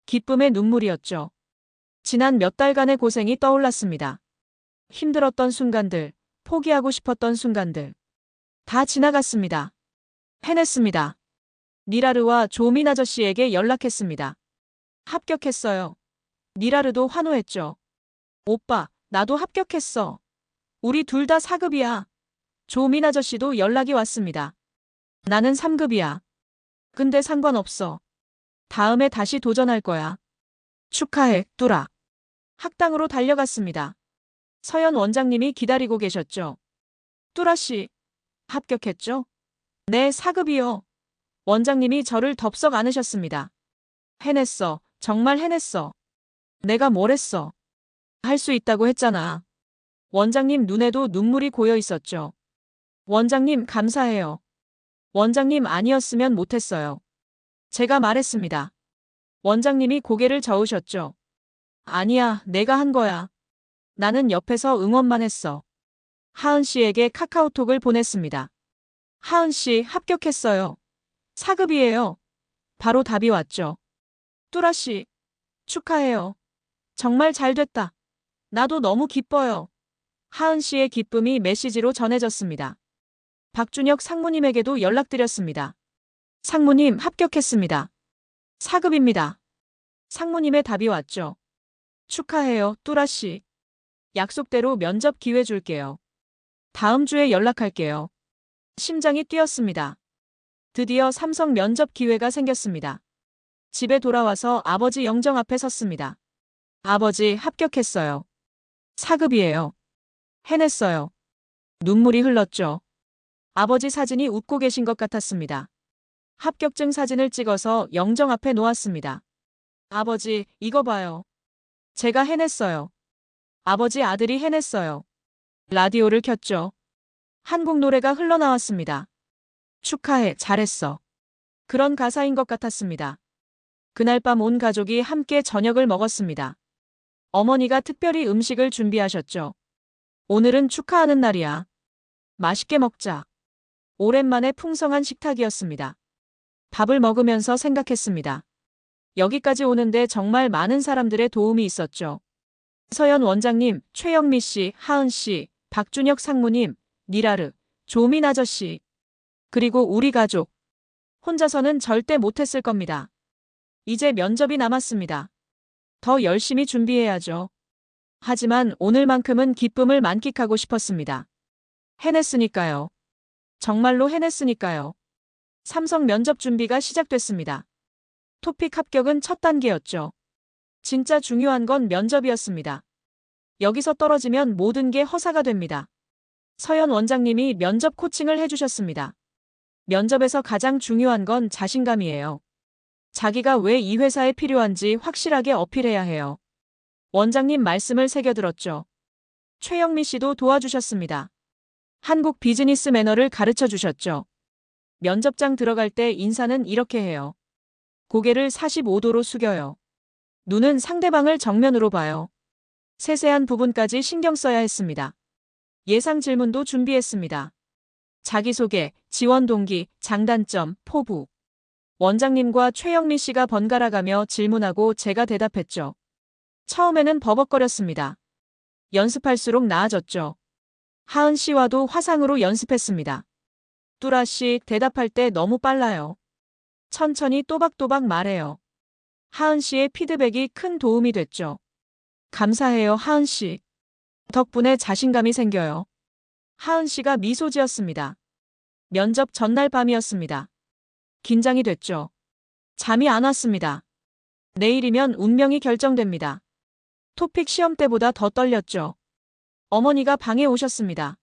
기쁨의 눈물이었죠. 지난 몇 달간의 고생이 떠올랐습니다. 힘들었던 순간들, 포기하고 싶었던 순간들. 다 지나갔습니다. 해냈습니다. 니라르와 조민 아저씨에게 연락했습니다. 합격했어요. 니라르도 환호했죠. 오빠, 나도 합격했어. 우리 둘 다 4급이야. 조민 아저씨도 연락이 왔습니다. 나는 3급이야. 근데 상관없어. 다음에 다시 도전할 거야. 축하해, 뚜라. 학당으로 달려갔습니다. 서연 원장님이 기다리고 계셨죠. 뚜라 씨, 합격했죠? 네, 4급이요. 원장님이 저를 덥석 안으셨습니다. 해냈어. 정말 해냈어. 내가 뭘 했어? 할 수 있다고 했잖아. 원장님 눈에도 눈물이 고여 있었죠. 원장님 감사해요. 원장님 아니었으면 못했어요. 제가 말했습니다. 원장님이 고개를 저으셨죠. 아니야, 내가 한 거야. 나는 옆에서 응원만 했어. 하은 씨에게 카카오톡을 보냈습니다. 하은 씨 합격했어요. 4급이에요. 바로 답이 왔죠. 뚜라 씨, 축하해요. 정말 잘 됐다. 나도 너무 기뻐요. 하은 씨의 기쁨이 메시지로 전해졌습니다. 박준혁 상무님에게도 연락드렸습니다. 상무님 합격했습니다. 4급입니다. 상무님의 답이 왔죠. 축하해요, 뚜라 씨. 약속대로 면접 기회 줄게요. 다음 주에 연락할게요. 심장이 뛰었습니다. 드디어 삼성 면접 기회가 생겼습니다. 집에 돌아와서 아버지 영정 앞에 섰습니다. 아버지 합격했어요. 4급이에요. 해냈어요. 눈물이 흘렀죠. 아버지 사진이 웃고 계신 것 같았습니다. 합격증 사진을 찍어서 영정 앞에 놓았습니다. 아버지, 이거 봐요. 제가 해냈어요. 아버지 아들이 해냈어요. 라디오를 켰죠. 한국 노래가 흘러나왔습니다. 축하해, 잘했어. 그런 가사인 것 같았습니다. 그날 밤 온 가족이 함께 저녁을 먹었습니다. 어머니가 특별히 음식을 준비하셨죠. 오늘은 축하하는 날이야. 맛있게 먹자. 오랜만에 풍성한 식탁이었습니다. 밥을 먹으면서 생각했습니다. 여기까지 오는데 정말 많은 사람들의 도움이 있었죠. 서연 원장님, 최영미 씨, 하은 씨, 박준혁 상무님, 니라르, 조민 아저씨, 그리고 우리 가족. 혼자서는 절대 못했을 겁니다. 이제 면접이 남았습니다. 더 열심히 준비해야죠. 하지만 오늘만큼은 기쁨을 만끽하고 싶었습니다. 해냈으니까요. 정말로 해냈으니까요. 삼성 면접 준비가 시작됐습니다. 토픽 합격은 첫 단계였죠. 진짜 중요한 건 면접이었습니다. 여기서 떨어지면 모든 게 허사가 됩니다. 서연 원장님이 면접 코칭을 해주셨습니다. 면접에서 가장 중요한 건 자신감이에요. 자기가 왜 이 회사에 필요한지 확실하게 어필해야 해요. 원장님 말씀을 새겨들었죠. 최영미 씨도 도와주셨습니다. 한국 비즈니스 매너를 가르쳐 주셨죠. 면접장 들어갈 때 인사는 이렇게 해요. 고개를 45도로 숙여요. 눈은 상대방을 정면으로 봐요. 세세한 부분까지 신경 써야 했습니다. 예상 질문도 준비했습니다. 자기소개, 지원 동기, 장단점, 포부. 원장님과 최영미 씨가 번갈아가며 질문하고 제가 대답했죠. 처음에는 버벅거렸습니다. 연습할수록 나아졌죠. 하은 씨와도 화상으로 연습했습니다. 뚜라 씨, 대답할 때 너무 빨라요. 천천히 또박또박 말해요. 하은 씨의 피드백이 큰 도움이 됐죠. 감사해요, 하은 씨. 덕분에 자신감이 생겨요. 하은 씨가 미소 지었습니다. 면접 전날 밤이었습니다. 긴장이 됐죠. 잠이 안 왔습니다. 내일이면 운명이 결정됩니다. 토픽 시험 때보다 더 떨렸죠. 어머니가 방에 오셨습니다.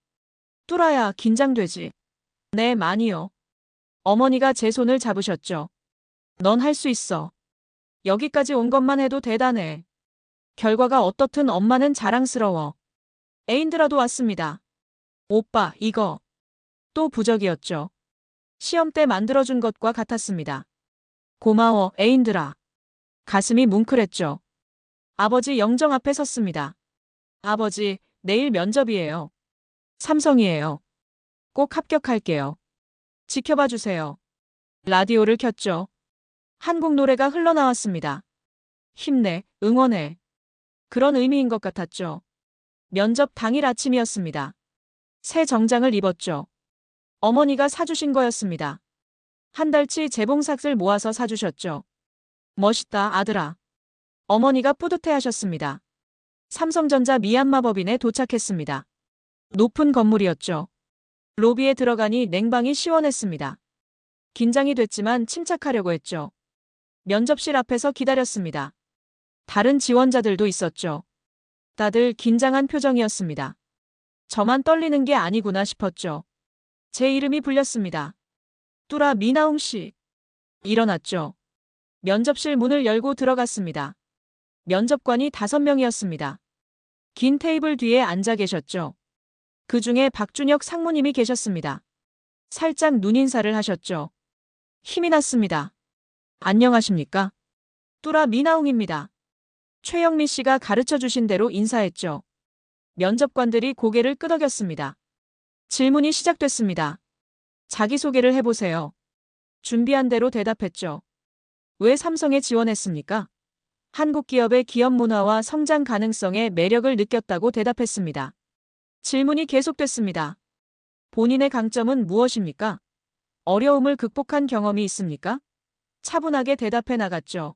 뚜라야, 긴장되지? 네, 많이요. 어머니가 제 손을 잡으셨죠. 넌 할 수 있어. 여기까지 온 것만 해도 대단해. 결과가 어떻든 엄마는 자랑스러워. 애인들아도 왔습니다. 오빠, 이거. 또 부적이었죠. 시험 때 만들어준 것과 같았습니다. 고마워, 애인들아. 가슴이 뭉클했죠. 아버지 영정 앞에 섰습니다. 아버지, 내일 면접이에요. 삼성이에요. 꼭 합격할게요. 지켜봐 주세요. 라디오를 켰죠. 한국 노래가 흘러나왔습니다. 힘내, 응원해. 그런 의미인 것 같았죠. 면접 당일 아침이었습니다. 새 정장을 입었죠. 어머니가 사주신 거였습니다. 한 달치 재봉삭을 모아서 사주셨죠. 멋있다, 아들아. 어머니가 뿌듯해하셨습니다. 삼성전자 미얀마 법인에 도착했습니다. 높은 건물이었죠. 로비에 들어가니 냉방이 시원했습니다. 긴장이 됐지만 침착하려고 했죠. 면접실 앞에서 기다렸습니다. 다른 지원자들도 있었죠. 다들 긴장한 표정이었습니다. 저만 떨리는 게 아니구나 싶었죠. 제 이름이 불렸습니다. 뚜라 미나웅 씨. 일어났죠. 면접실 문을 열고 들어갔습니다. 면접관이 5명이었습니다. 긴 테이블 뒤에 앉아 계셨죠. 그 중에 박준혁 상무님이 계셨습니다. 살짝 눈인사를 하셨죠. 힘이 났습니다. 안녕하십니까? 뚜라 미나웅입니다. 최영미 씨가 가르쳐 주신 대로 인사했죠. 면접관들이 고개를 끄덕였습니다. 질문이 시작됐습니다. 자기소개를 해보세요. 준비한 대로 대답했죠. 왜 삼성에 지원했습니까? 한국 기업의 기업 문화와 성장 가능성에 매력을 느꼈다고 대답했습니다. 질문이 계속됐습니다. 본인의 강점은 무엇입니까? 어려움을 극복한 경험이 있습니까? 차분하게 대답해 나갔죠.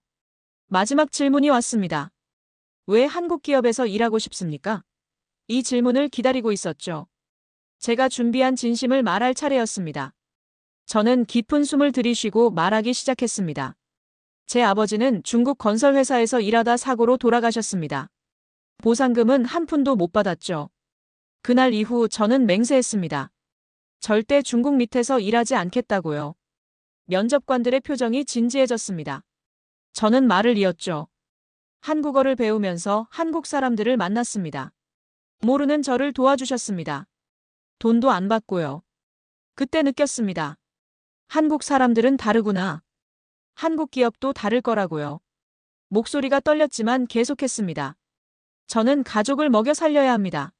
마지막 질문이 왔습니다. 왜 한국 기업에서 일하고 싶습니까? 이 질문을 기다리고 있었죠. 제가 준비한 진심을 말할 차례였습니다. 저는 깊은 숨을 들이쉬고 말하기 시작했습니다. 제 아버지는 중국 건설회사에서 일하다 사고로 돌아가셨습니다. 보상금은 한 푼도 못 받았죠. 그날 이후 저는 맹세했습니다. 절대 중국 밑에서 일하지 않겠다고요. 면접관들의 표정이 진지해졌습니다. 저는 말을 이었죠. 한국어를 배우면서 한국 사람들을 만났습니다. 모르는 저를 도와주셨습니다. 돈도 안 받고요. 그때 느꼈습니다. 한국 사람들은 다르구나. 한국 기업도 다를 거라고요. 목소리가 떨렸지만 계속했습니다. 저는 가족을 먹여 살려야 합니다.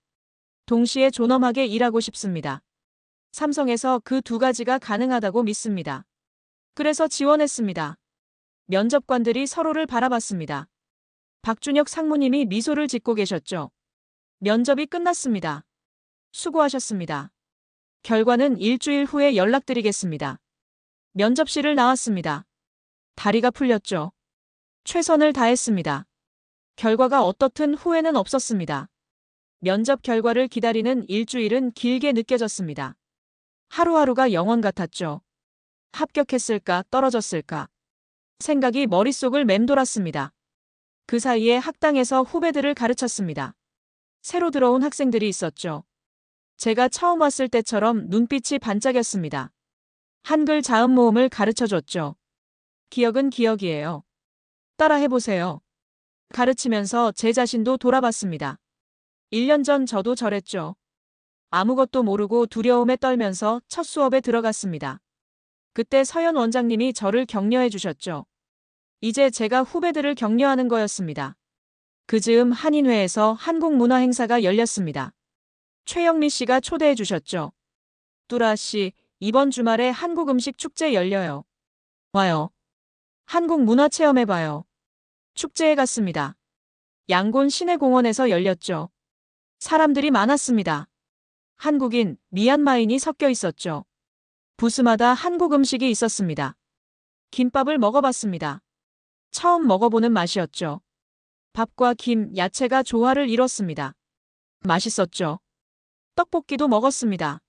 동시에 존엄하게 일하고 싶습니다. 삼성에서 그 두 가지가 가능하다고 믿습니다. 그래서 지원했습니다. 면접관들이 서로를 바라봤습니다. 박준혁 상무님이 미소를 짓고 계셨죠. 면접이 끝났습니다. 수고하셨습니다. 결과는 일주일 후에 연락드리겠습니다. 면접실을 나왔습니다. 다리가 풀렸죠. 최선을 다했습니다. 결과가 어떻든 후회는 없었습니다. 면접 결과를 기다리는 일주일은 길게 느껴졌습니다. 하루하루가 영원 같았죠. 합격했을까, 떨어졌을까. 생각이 머릿속을 맴돌았습니다. 그 사이에 학당에서 후배들을 가르쳤습니다. 새로 들어온 학생들이 있었죠. 제가 처음 왔을 때처럼 눈빛이 반짝였습니다. 한글 자음 모음을 가르쳐줬죠. 기억은 기억이에요. 따라해보세요. 가르치면서 제 자신도 돌아봤습니다. 1년 전 저도 저랬죠. 아무것도 모르고 두려움에 떨면서 첫 수업에 들어갔습니다. 그때 서현 원장님이 저를 격려해 주셨죠. 이제 제가 후배들을 격려하는 거였습니다. 그 즈음 한인회에서 한국 문화 행사가 열렸습니다. 최영미 씨가 초대해 주셨죠. 뚜라 씨, 이번 주말에 한국 음식 축제 열려요. 와요. 한국 문화 체험해봐요. 축제에 갔습니다. 양곤 시내공원에서 열렸죠. 사람들이 많았습니다. 한국인, 미얀마인이 섞여 있었죠. 부스마다 한국 음식이 있었습니다. 김밥을 먹어봤습니다. 처음 먹어보는 맛이었죠. 밥과 김, 야채가 조화를 이뤘습니다. 맛있었죠. 떡볶이도 먹었습니다.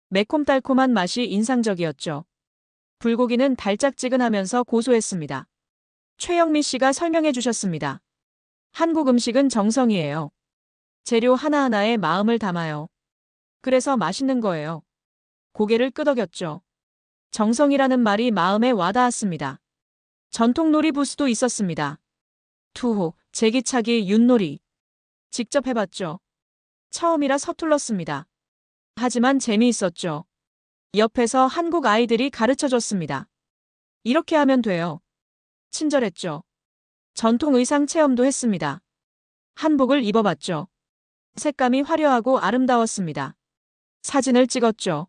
매콤달콤한 맛이 인상적이었죠. 불고기는 달짝지근하면서 고소했습니다. 최영미 씨가 설명해 주셨습니다. 한국 음식은 정성이에요. 재료 하나하나에 마음을 담아요. 그래서 맛있는 거예요. 고개를 끄덕였죠. 정성이라는 말이 마음에 와닿았습니다. 전통놀이 부스도 있었습니다. 투호, 제기차기, 윷놀이. 직접 해봤죠. 처음이라 서툴렀습니다. 하지만 재미있었죠. 옆에서 한국 아이들이 가르쳐줬습니다. 이렇게 하면 돼요. 친절했죠. 전통 의상 체험도 했습니다. 한복을 입어봤죠. 색감이 화려하고 아름다웠습니다. 사진을 찍었죠.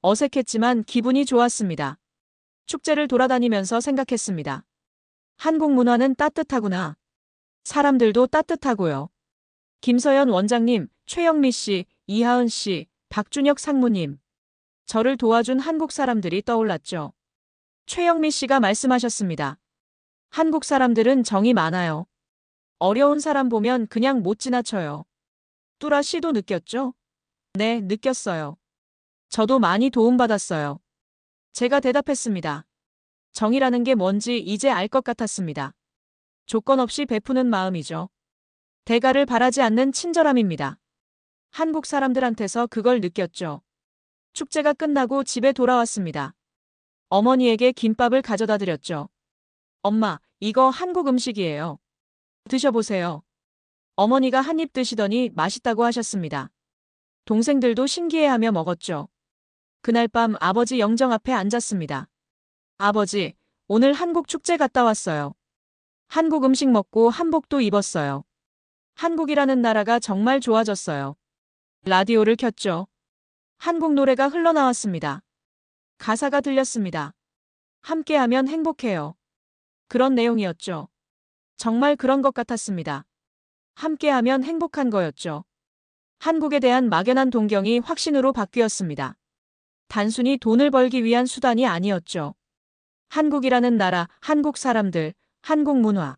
어색했지만 기분이 좋았습니다. 축제를 돌아다니면서 생각했습니다. 한국 문화는 따뜻하구나. 사람들도 따뜻하고요. 김서연 원장님, 최영미 씨, 이하은 씨, 박준혁 상무님. 저를 도와준 한국 사람들이 떠올랐죠. 최영미 씨가 말씀하셨습니다. 한국 사람들은 정이 많아요. 어려운 사람 보면 그냥 못 지나쳐요. 뚜라 씨도 느꼈죠? 네, 느꼈어요. 저도 많이 도움받았어요. 제가 대답했습니다. 정이라는 게 뭔지 이제 알 것 같았습니다. 조건 없이 베푸는 마음이죠. 대가를 바라지 않는 친절함입니다. 한국 사람들한테서 그걸 느꼈죠. 축제가 끝나고 집에 돌아왔습니다. 어머니에게 김밥을 가져다 드렸죠. 엄마, 이거 한국 음식이에요. 드셔보세요. 어머니가 한 입 드시더니 맛있다고 하셨습니다. 동생들도 신기해하며 먹었죠. 그날 밤 아버지 영정 앞에 앉았습니다. 아버지, 오늘 한국 축제 갔다 왔어요. 한국 음식 먹고 한복도 입었어요. 한국이라는 나라가 정말 좋아졌어요. 라디오를 켰죠. 한국 노래가 흘러나왔습니다. 가사가 들렸습니다. 함께하면 행복해요. 그런 내용이었죠. 정말 그런 것 같았습니다. 함께하면 행복한 거였죠. 한국에 대한 막연한 동경이 확신으로 바뀌었습니다. 단순히 돈을 벌기 위한 수단이 아니었죠. 한국이라는 나라, 한국 사람들, 한국 문화.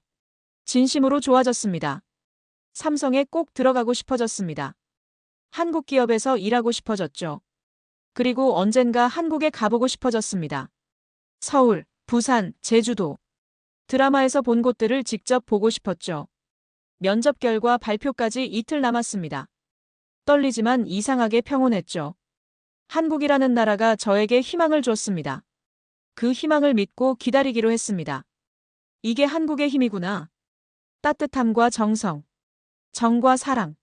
진심으로 좋아졌습니다. 삼성에 꼭 들어가고 싶어졌습니다. 한국 기업에서 일하고 싶어졌죠. 그리고 언젠가 한국에 가보고 싶어졌습니다. 서울, 부산, 제주도. 드라마에서 본 곳들을 직접 보고 싶었죠. 면접 결과 발표까지 이틀 남았습니다. 떨리지만 이상하게 평온했죠. 한국이라는 나라가 저에게 희망을 줬습니다. 그 희망을 믿고 기다리기로 했습니다. 이게 한국의 힘이구나. 따뜻함과 정성, 정과 사랑.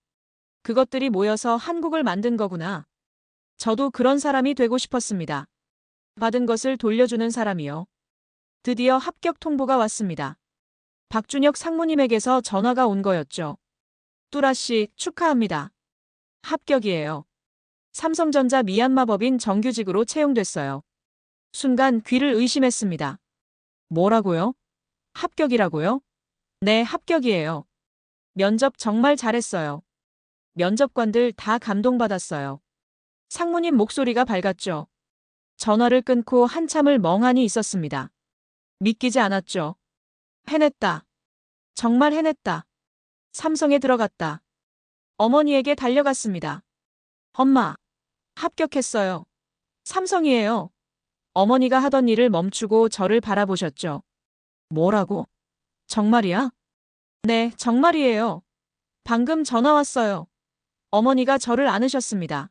그것들이 모여서 한국을 만든 거구나. 저도 그런 사람이 되고 싶었습니다. 받은 것을 돌려주는 사람이요. 드디어 합격 통보가 왔습니다. 박준혁 상무님에게서 전화가 온 거였죠. 뚜라 씨, 축하합니다. 합격이에요. 삼성전자 미얀마 법인 정규직으로 채용됐어요. 순간 귀를 의심했습니다. 뭐라고요? 합격이라고요? 네, 합격이에요. 면접 정말 잘했어요. 면접관들 다 감동받았어요. 상무님 목소리가 밝았죠. 전화를 끊고 한참을 멍하니 있었습니다. 믿기지 않았죠. 해냈다. 정말 해냈다. 삼성에 들어갔다. 어머니에게 달려갔습니다. 엄마, 합격했어요. 삼성이에요. 어머니가 하던 일을 멈추고 저를 바라보셨죠. 뭐라고? 정말이야? 네, 정말이에요. 방금 전화 왔어요. 어머니가 저를 안으셨습니다.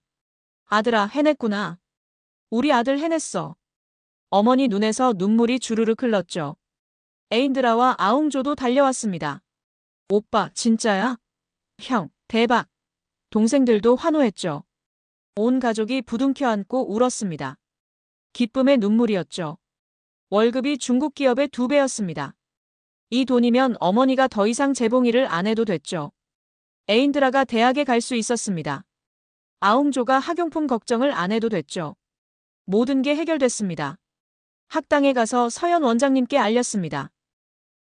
아들아, 해냈구나. 우리 아들 해냈어. 어머니 눈에서 눈물이 주르륵 흘렀죠. 에인드라와 아웅조도 달려왔습니다. 오빠, 진짜야? 형, 대박. 동생들도 환호했죠. 온 가족이 부둥켜 안고 울었습니다. 기쁨의 눈물이었죠. 월급이 중국 기업의 2배였습니다. 이 돈이면 어머니가 더 이상 재봉일을 안 해도 됐죠. 에인드라가 대학에 갈 수 있었습니다. 아웅조가 학용품 걱정을 안 해도 됐죠. 모든 게 해결됐습니다. 학당에 가서 서현 원장님께 알렸습니다.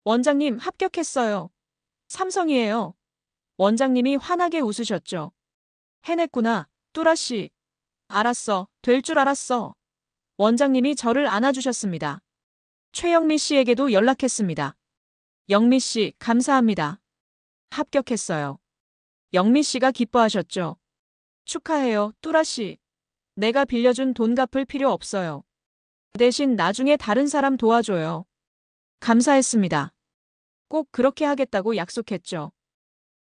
원장님, 합격했어요. 삼성이에요. 원장님이 환하게 웃으셨죠. 해냈구나, 뚜라 씨. 알았어, 될 줄 알았어. 원장님이 저를 안아주셨습니다. 최영미 씨에게도 연락했습니다. 영미 씨, 감사합니다. 합격했어요. 영미 씨가 기뻐하셨죠. 축하해요, 뚜라 씨. 내가 빌려준 돈 갚을 필요 없어요. 대신 나중에 다른 사람 도와줘요. 감사했습니다. 꼭 그렇게 하겠다고 약속했죠.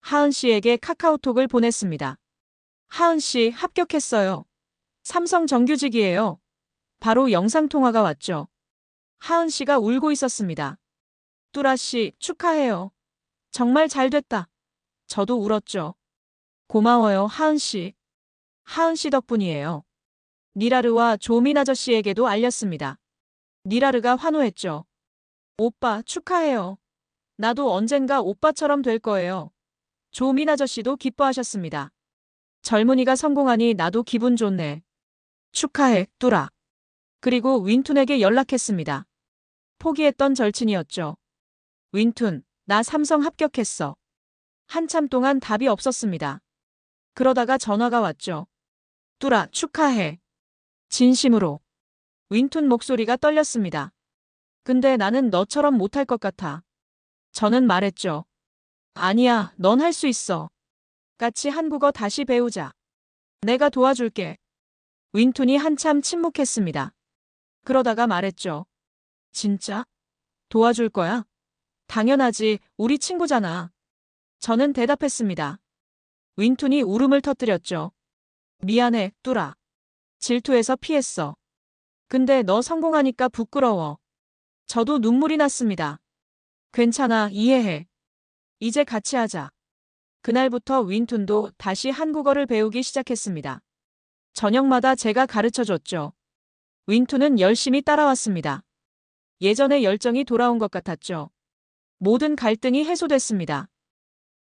하은 씨에게 카카오톡을 보냈습니다. 하은 씨, 합격했어요. 삼성 정규직이에요. 바로 영상통화가 왔죠. 하은 씨가 울고 있었습니다. 뚜라 씨, 축하해요. 정말 잘 됐다. 저도 울었죠. 고마워요, 하은 씨. 하은 씨 덕분이에요. 니라르와 조민 아저씨에게도 알렸습니다. 니라르가 환호했죠. 오빠, 축하해요. 나도 언젠가 오빠처럼 될 거예요. 조민 아저씨도 기뻐하셨습니다. 젊은이가 성공하니 나도 기분 좋네. 축하해, 뚜라. 그리고 윈툰에게 연락했습니다. 포기했던 절친이었죠. 윈툰, 나 삼성 합격했어. 한참 동안 답이 없었습니다. 그러다가 전화가 왔죠. 뚜라, 축하해. 진심으로. 윈툰 목소리가 떨렸습니다. 근데 나는 너처럼 못할 것 같아. 저는 말했죠. 아니야, 넌 할 수 있어. 같이 한국어 다시 배우자. 내가 도와줄게. 윈툰이 한참 침묵했습니다. 그러다가 말했죠. 진짜? 도와줄 거야? 당연하지, 우리 친구잖아. 저는 대답했습니다. 윈툰이 울음을 터뜨렸죠. 미안해, 뚜라. 질투해서 피했어. 근데 너 성공하니까 부끄러워. 저도 눈물이 났습니다. 괜찮아, 이해해. 이제 같이 하자. 그날부터 윈툰도 다시 한국어를 배우기 시작했습니다. 저녁마다 제가 가르쳐줬죠. 윈툰은 열심히 따라왔습니다. 예전의 열정이 돌아온 것 같았죠. 모든 갈등이 해소됐습니다.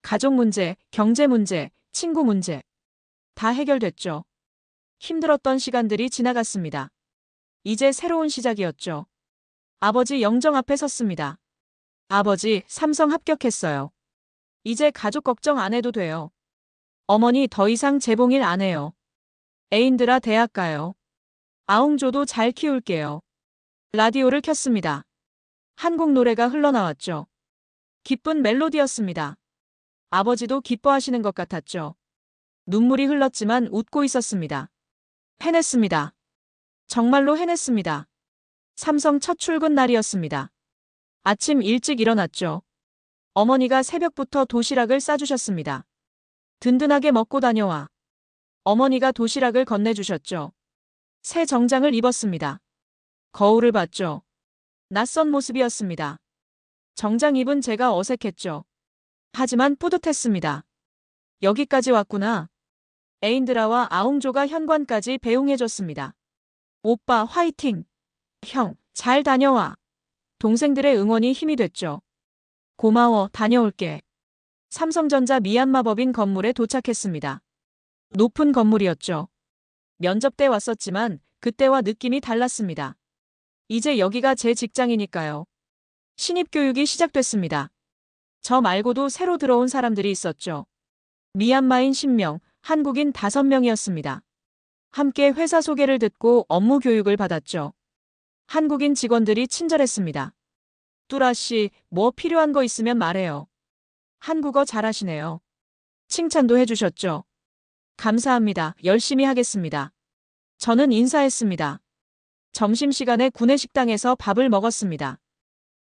가족 문제, 경제 문제, 친구 문제. 다 해결됐죠. 힘들었던 시간들이 지나갔습니다. 이제 새로운 시작이었죠. 아버지 영정 앞에 섰습니다. 아버지, 삼성 합격했어요. 이제 가족 걱정 안 해도 돼요. 어머니 더 이상 재봉일 안 해요. 에인드라 대학 가요. 아웅조도 잘 키울게요. 라디오를 켰습니다. 한국 노래가 흘러나왔죠. 기쁜 멜로디였습니다. 아버지도 기뻐하시는 것 같았죠. 눈물이 흘렀지만 웃고 있었습니다. 해냈습니다. 정말로 해냈습니다. 삼성 첫 출근 날이었습니다. 아침 일찍 일어났죠. 어머니가 새벽부터 도시락을 싸주셨습니다. 든든하게 먹고 다녀와. 어머니가 도시락을 건네주셨죠. 새 정장을 입었습니다. 거울을 봤죠. 낯선 모습이었습니다. 정장 입은 제가 어색했죠. 하지만 뿌듯했습니다. 여기까지 왔구나. 에인드라와 아웅조가 현관까지 배웅해줬습니다. 오빠 화이팅! 형, 잘 다녀와. 동생들의 응원이 힘이 됐죠. 고마워, 다녀올게. 삼성전자 미얀마 법인 건물에 도착했습니다. 높은 건물이었죠. 면접 때 왔었지만 그때와 느낌이 달랐습니다. 이제 여기가 제 직장이니까요. 신입교육이 시작됐습니다. 저 말고도 새로 들어온 사람들이 있었죠. 미얀마인 10명, 한국인 5명이었습니다. 함께 회사 소개를 듣고 업무 교육을 받았죠. 한국인 직원들이 친절했습니다. 뚜라 씨, 뭐 필요한 거 있으면 말해요. 한국어 잘하시네요. 칭찬도 해주셨죠. 감사합니다. 열심히 하겠습니다. 저는 인사했습니다. 점심시간에 구내식당에서 밥을 먹었습니다.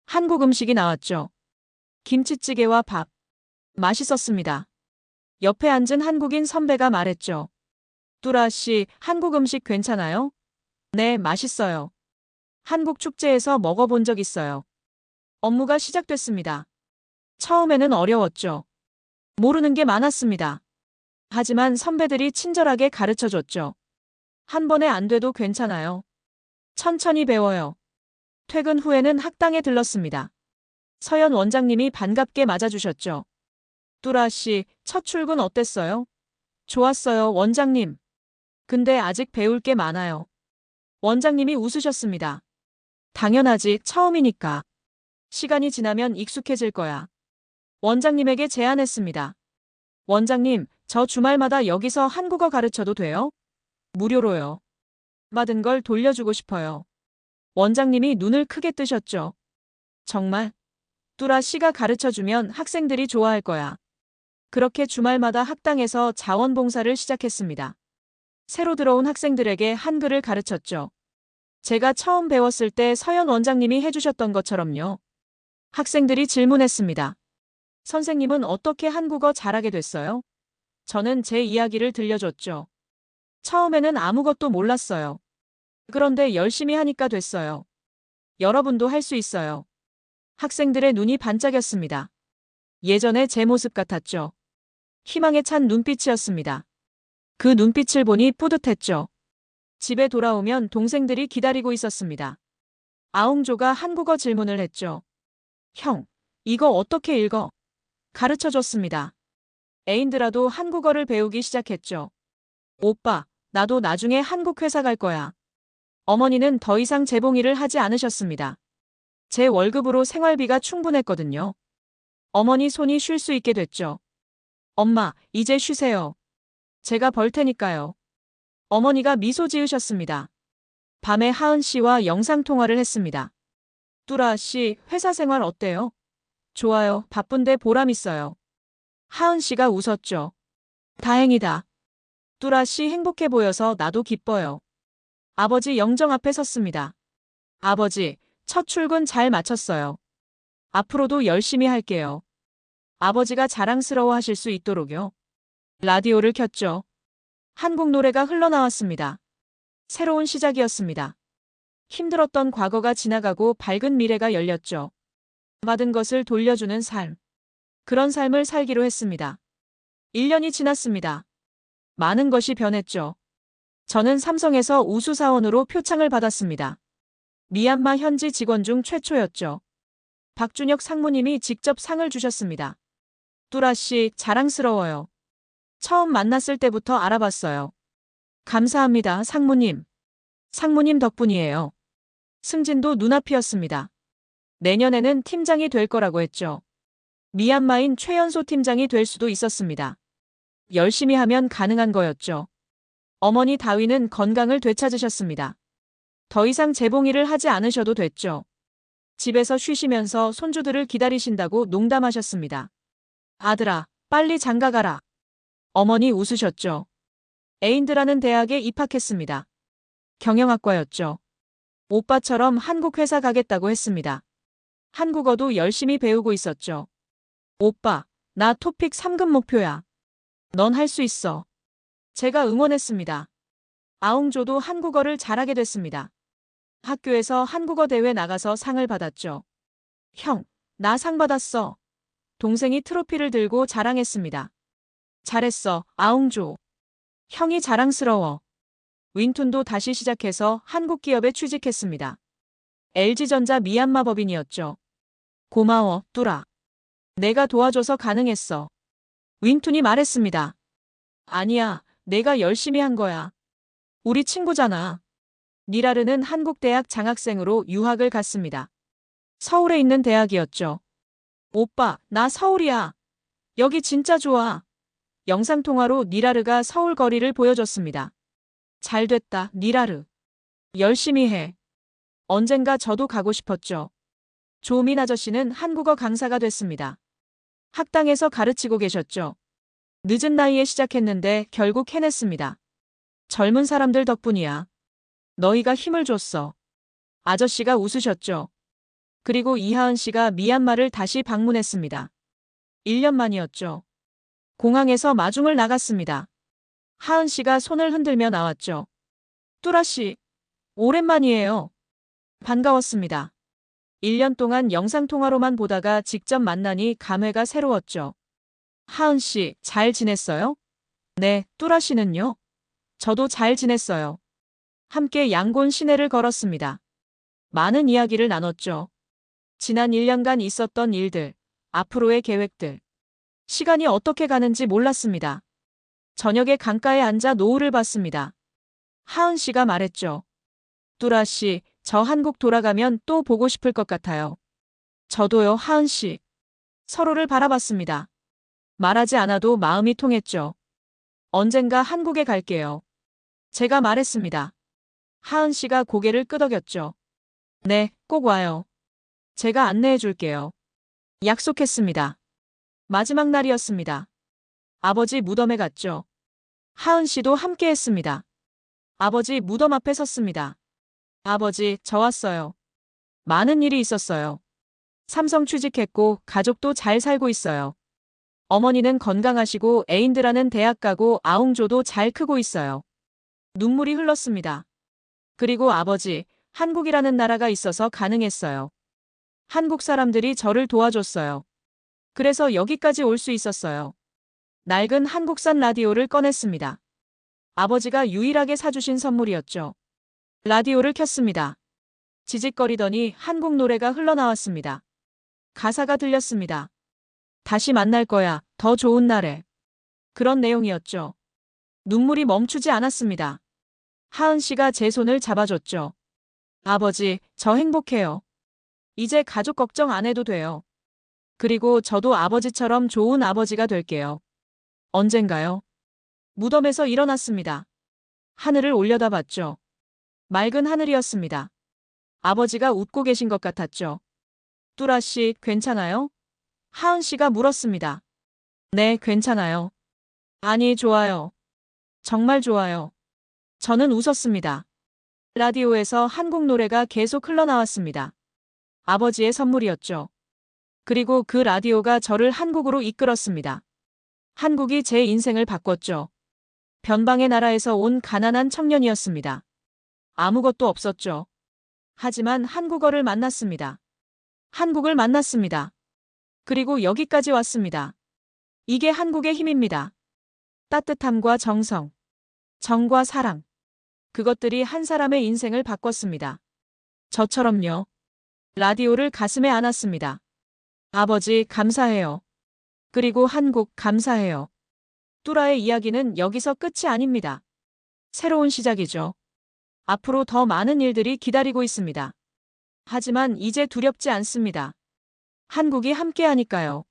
한국 음식이 나왔죠. 김치찌개와 밥. 맛있었습니다. 옆에 앉은 한국인 선배가 말했죠. 뚜라 씨, 한국 음식 괜찮아요? 네, 맛있어요. 한국 축제에서 먹어본 적 있어요. 업무가 시작됐습니다. 처음에는 어려웠죠. 모르는 게 많았습니다. 하지만 선배들이 친절하게 가르쳐 줬죠. 한 번에 안 돼도 괜찮아요. 천천히 배워요. 퇴근 후에는 학당에 들렀습니다. 서연 원장님이 반갑게 맞아주셨죠. 뚜라 씨, 첫 출근 어땠어요? 좋았어요, 원장님. 근데 아직 배울 게 많아요. 원장님이 웃으셨습니다. 당연하지, 처음이니까. 시간이 지나면 익숙해질 거야. 원장님에게 제안했습니다. 원장님, 저 주말마다 여기서 한국어 가르쳐도 돼요? 무료로요. 받은 걸 돌려주고 싶어요. 원장님이 눈을 크게 뜨셨죠. 정말? 뚜라 씨가 가르쳐주면 학생들이 좋아할 거야. 그렇게 주말마다 학당에서 자원봉사를 시작했습니다. 새로 들어온 학생들에게 한글을 가르쳤죠. 제가 처음 배웠을 때 서연 원장님이 해주셨던 것처럼요. 학생들이 질문했습니다. 선생님은 어떻게 한국어 잘하게 됐어요? 저는 제 이야기를 들려줬죠. 처음에는 아무것도 몰랐어요. 그런데 열심히 하니까 됐어요. 여러분도 할 수 있어요. 학생들의 눈이 반짝였습니다. 예전의 제 모습 같았죠. 희망에 찬 눈빛이었습니다. 그 눈빛을 보니 뿌듯했죠. 집에 돌아오면 동생들이 기다리고 있었습니다. 아웅조가 한국어 질문을 했죠. 형, 이거 어떻게 읽어? 가르쳐 줬습니다. 애인들아도 한국어를 배우기 시작했죠. 오빠, 나도 나중에 한국 회사 갈 거야. 어머니는 더 이상 재봉일을 하지 않으셨습니다. 제 월급으로 생활비가 충분했거든요. 어머니 손이 쉴 수 있게 됐죠. 엄마, 이제 쉬세요. 제가 벌 테니까요. 어머니가 미소 지으셨습니다. 밤에 하은 씨와 영상통화를 했습니다. 뚜라 씨, 회사 생활 어때요? 좋아요. 바쁜데 보람 있어요. 하은 씨가 웃었죠. 다행이다. 뚜라 씨 행복해 보여서 나도 기뻐요. 아버지 영정 앞에 섰습니다. 아버지, 첫 출근 잘 마쳤어요. 앞으로도 열심히 할게요. 아버지가 자랑스러워 하실 수 있도록요. 라디오를 켰죠. 한국 노래가 흘러나왔습니다. 새로운 시작이었습니다. 힘들었던 과거가 지나가고 밝은 미래가 열렸죠. 받은 것을 돌려주는 삶. 그런 삶을 살기로 했습니다. 1년이 지났습니다. 많은 것이 변했죠. 저는 삼성에서 우수사원으로 표창을 받았습니다. 미얀마 현지 직원 중 최초였죠. 박준혁 상무님이 직접 상을 주셨습니다. 뚜라 씨, 자랑스러워요. 처음 만났을 때부터 알아봤어요. 감사합니다, 상무님. 상무님 덕분이에요. 승진도 눈앞이었습니다. 내년에는 팀장이 될 거라고 했죠. 미얀마인 최연소 팀장이 될 수도 있었습니다. 열심히 하면 가능한 거였죠. 어머니 다위는 건강을 되찾으셨습니다. 더 이상 재봉일을 하지 않으셔도 됐죠. 집에서 쉬시면서 손주들을 기다리신다고 농담하셨습니다. 아들아, 빨리 장가가라. 어머니 웃으셨죠. 에인드라는 대학에 입학했습니다. 경영학과였죠. 오빠처럼 한국 회사 가겠다고 했습니다. 한국어도 열심히 배우고 있었죠. 오빠, 나 토픽 3급 목표야. 넌 할 수 있어. 제가 응원했습니다. 아웅조도 한국어를 잘하게 됐습니다. 학교에서 한국어 대회 나가서 상을 받았죠. 형, 나 상 받았어. 동생이 트로피를 들고 자랑했습니다. 잘했어, 아웅조. 형이 자랑스러워. 윈툰도 다시 시작해서 한국 기업에 취직했습니다. LG전자 미얀마 법인이었죠. 고마워, 뚜라. 내가 도와줘서 가능했어. 윈툰이 말했습니다. 아니야, 내가 열심히 한 거야. 우리 친구잖아. 니라르는 한국대학 장학생으로 유학을 갔습니다. 서울에 있는 대학이었죠. 오빠, 나 서울이야. 여기 진짜 좋아. 영상통화로 니라르가 서울 거리를 보여줬습니다. 잘 됐다, 니라르. 열심히 해. 언젠가 저도 가고 싶었죠. 조민 아저씨는 한국어 강사가 됐습니다. 학당에서 가르치고 계셨죠. 늦은 나이에 시작했는데 결국 해냈습니다. 젊은 사람들 덕분이야. 너희가 힘을 줬어. 아저씨가 웃으셨죠. 그리고 이하은 씨가 미얀마를 다시 방문했습니다. 1년 만이었죠. 공항에서 마중을 나갔습니다. 하은 씨가 손을 흔들며 나왔죠. 뚜라 씨, 오랜만이에요. 반가웠습니다. 1년 동안 영상통화로만 보다가 직접 만나니 감회가 새로웠죠. 하은 씨, 잘 지냈어요? 네, 뚜라 씨는요? 저도 잘 지냈어요. 함께 양곤 시내를 걸었습니다. 많은 이야기를 나눴죠. 지난 1년간 있었던 일들, 앞으로의 계획들. 시간이 어떻게 가는지 몰랐습니다. 저녁에 강가에 앉아 노을을 봤습니다. 하은 씨가 말했죠. 뚜라 씨, 저 한국 돌아가면 또 보고 싶을 것 같아요. 저도요, 하은 씨. 서로를 바라봤습니다. 말하지 않아도 마음이 통했죠. 언젠가 한국에 갈게요. 제가 말했습니다. 하은 씨가 고개를 끄덕였죠. 네, 꼭 와요. 제가 안내해 줄게요. 약속했습니다. 마지막 날이었습니다. 아버지 무덤에 갔죠. 하은 씨도 함께 했습니다. 아버지 무덤 앞에 섰습니다. 아버지, 저 왔어요. 많은 일이 있었어요. 삼성 취직했고 가족도 잘 살고 있어요. 어머니는 건강하시고 애인들하는 대학 가고 아웅조도 잘 크고 있어요. 눈물이 흘렀습니다. 그리고 아버지, 한국이라는 나라가 있어서 가능했어요. 한국 사람들이 저를 도와줬어요. 그래서 여기까지 올 수 있었어요. 낡은 한국산 라디오를 꺼냈습니다. 아버지가 유일하게 사주신 선물이었죠. 라디오를 켰습니다. 지직거리더니 한국 노래가 흘러나왔습니다. 가사가 들렸습니다. 다시 만날 거야, 더 좋은 날에. 그런 내용이었죠. 눈물이 멈추지 않았습니다. 하은 씨가 제 손을 잡아줬죠. 아버지, 저 행복해요. 이제 가족 걱정 안 해도 돼요. 그리고 저도 아버지처럼 좋은 아버지가 될게요. 언젠가요? 무덤에서 일어났습니다. 하늘을 올려다봤죠. 맑은 하늘이었습니다. 아버지가 웃고 계신 것 같았죠. 뚜라 씨, 괜찮아요? 하은 씨가 물었습니다. 네, 괜찮아요. 아니, 좋아요. 정말 좋아요. 저는 웃었습니다. 라디오에서 한국 노래가 계속 흘러나왔습니다. 아버지의 선물이었죠. 그리고 그 라디오가 저를 한국으로 이끌었습니다. 한국이 제 인생을 바꿨죠. 변방의 나라에서 온 가난한 청년이었습니다. 아무것도 없었죠. 하지만 한국어를 만났습니다. 한국을 만났습니다. 그리고 여기까지 왔습니다. 이게 한국의 힘입니다. 따뜻함과 정성, 정과 사랑. 그것들이 한 사람의 인생을 바꿨습니다. 저처럼요. 라디오를 가슴에 안았습니다. 아버지, 감사해요. 그리고 한국, 감사해요. 뚜라의 이야기는 여기서 끝이 아닙니다. 새로운 시작이죠. 앞으로 더 많은 일들이 기다리고 있습니다. 하지만 이제 두렵지 않습니다. 한국이 함께하니까요.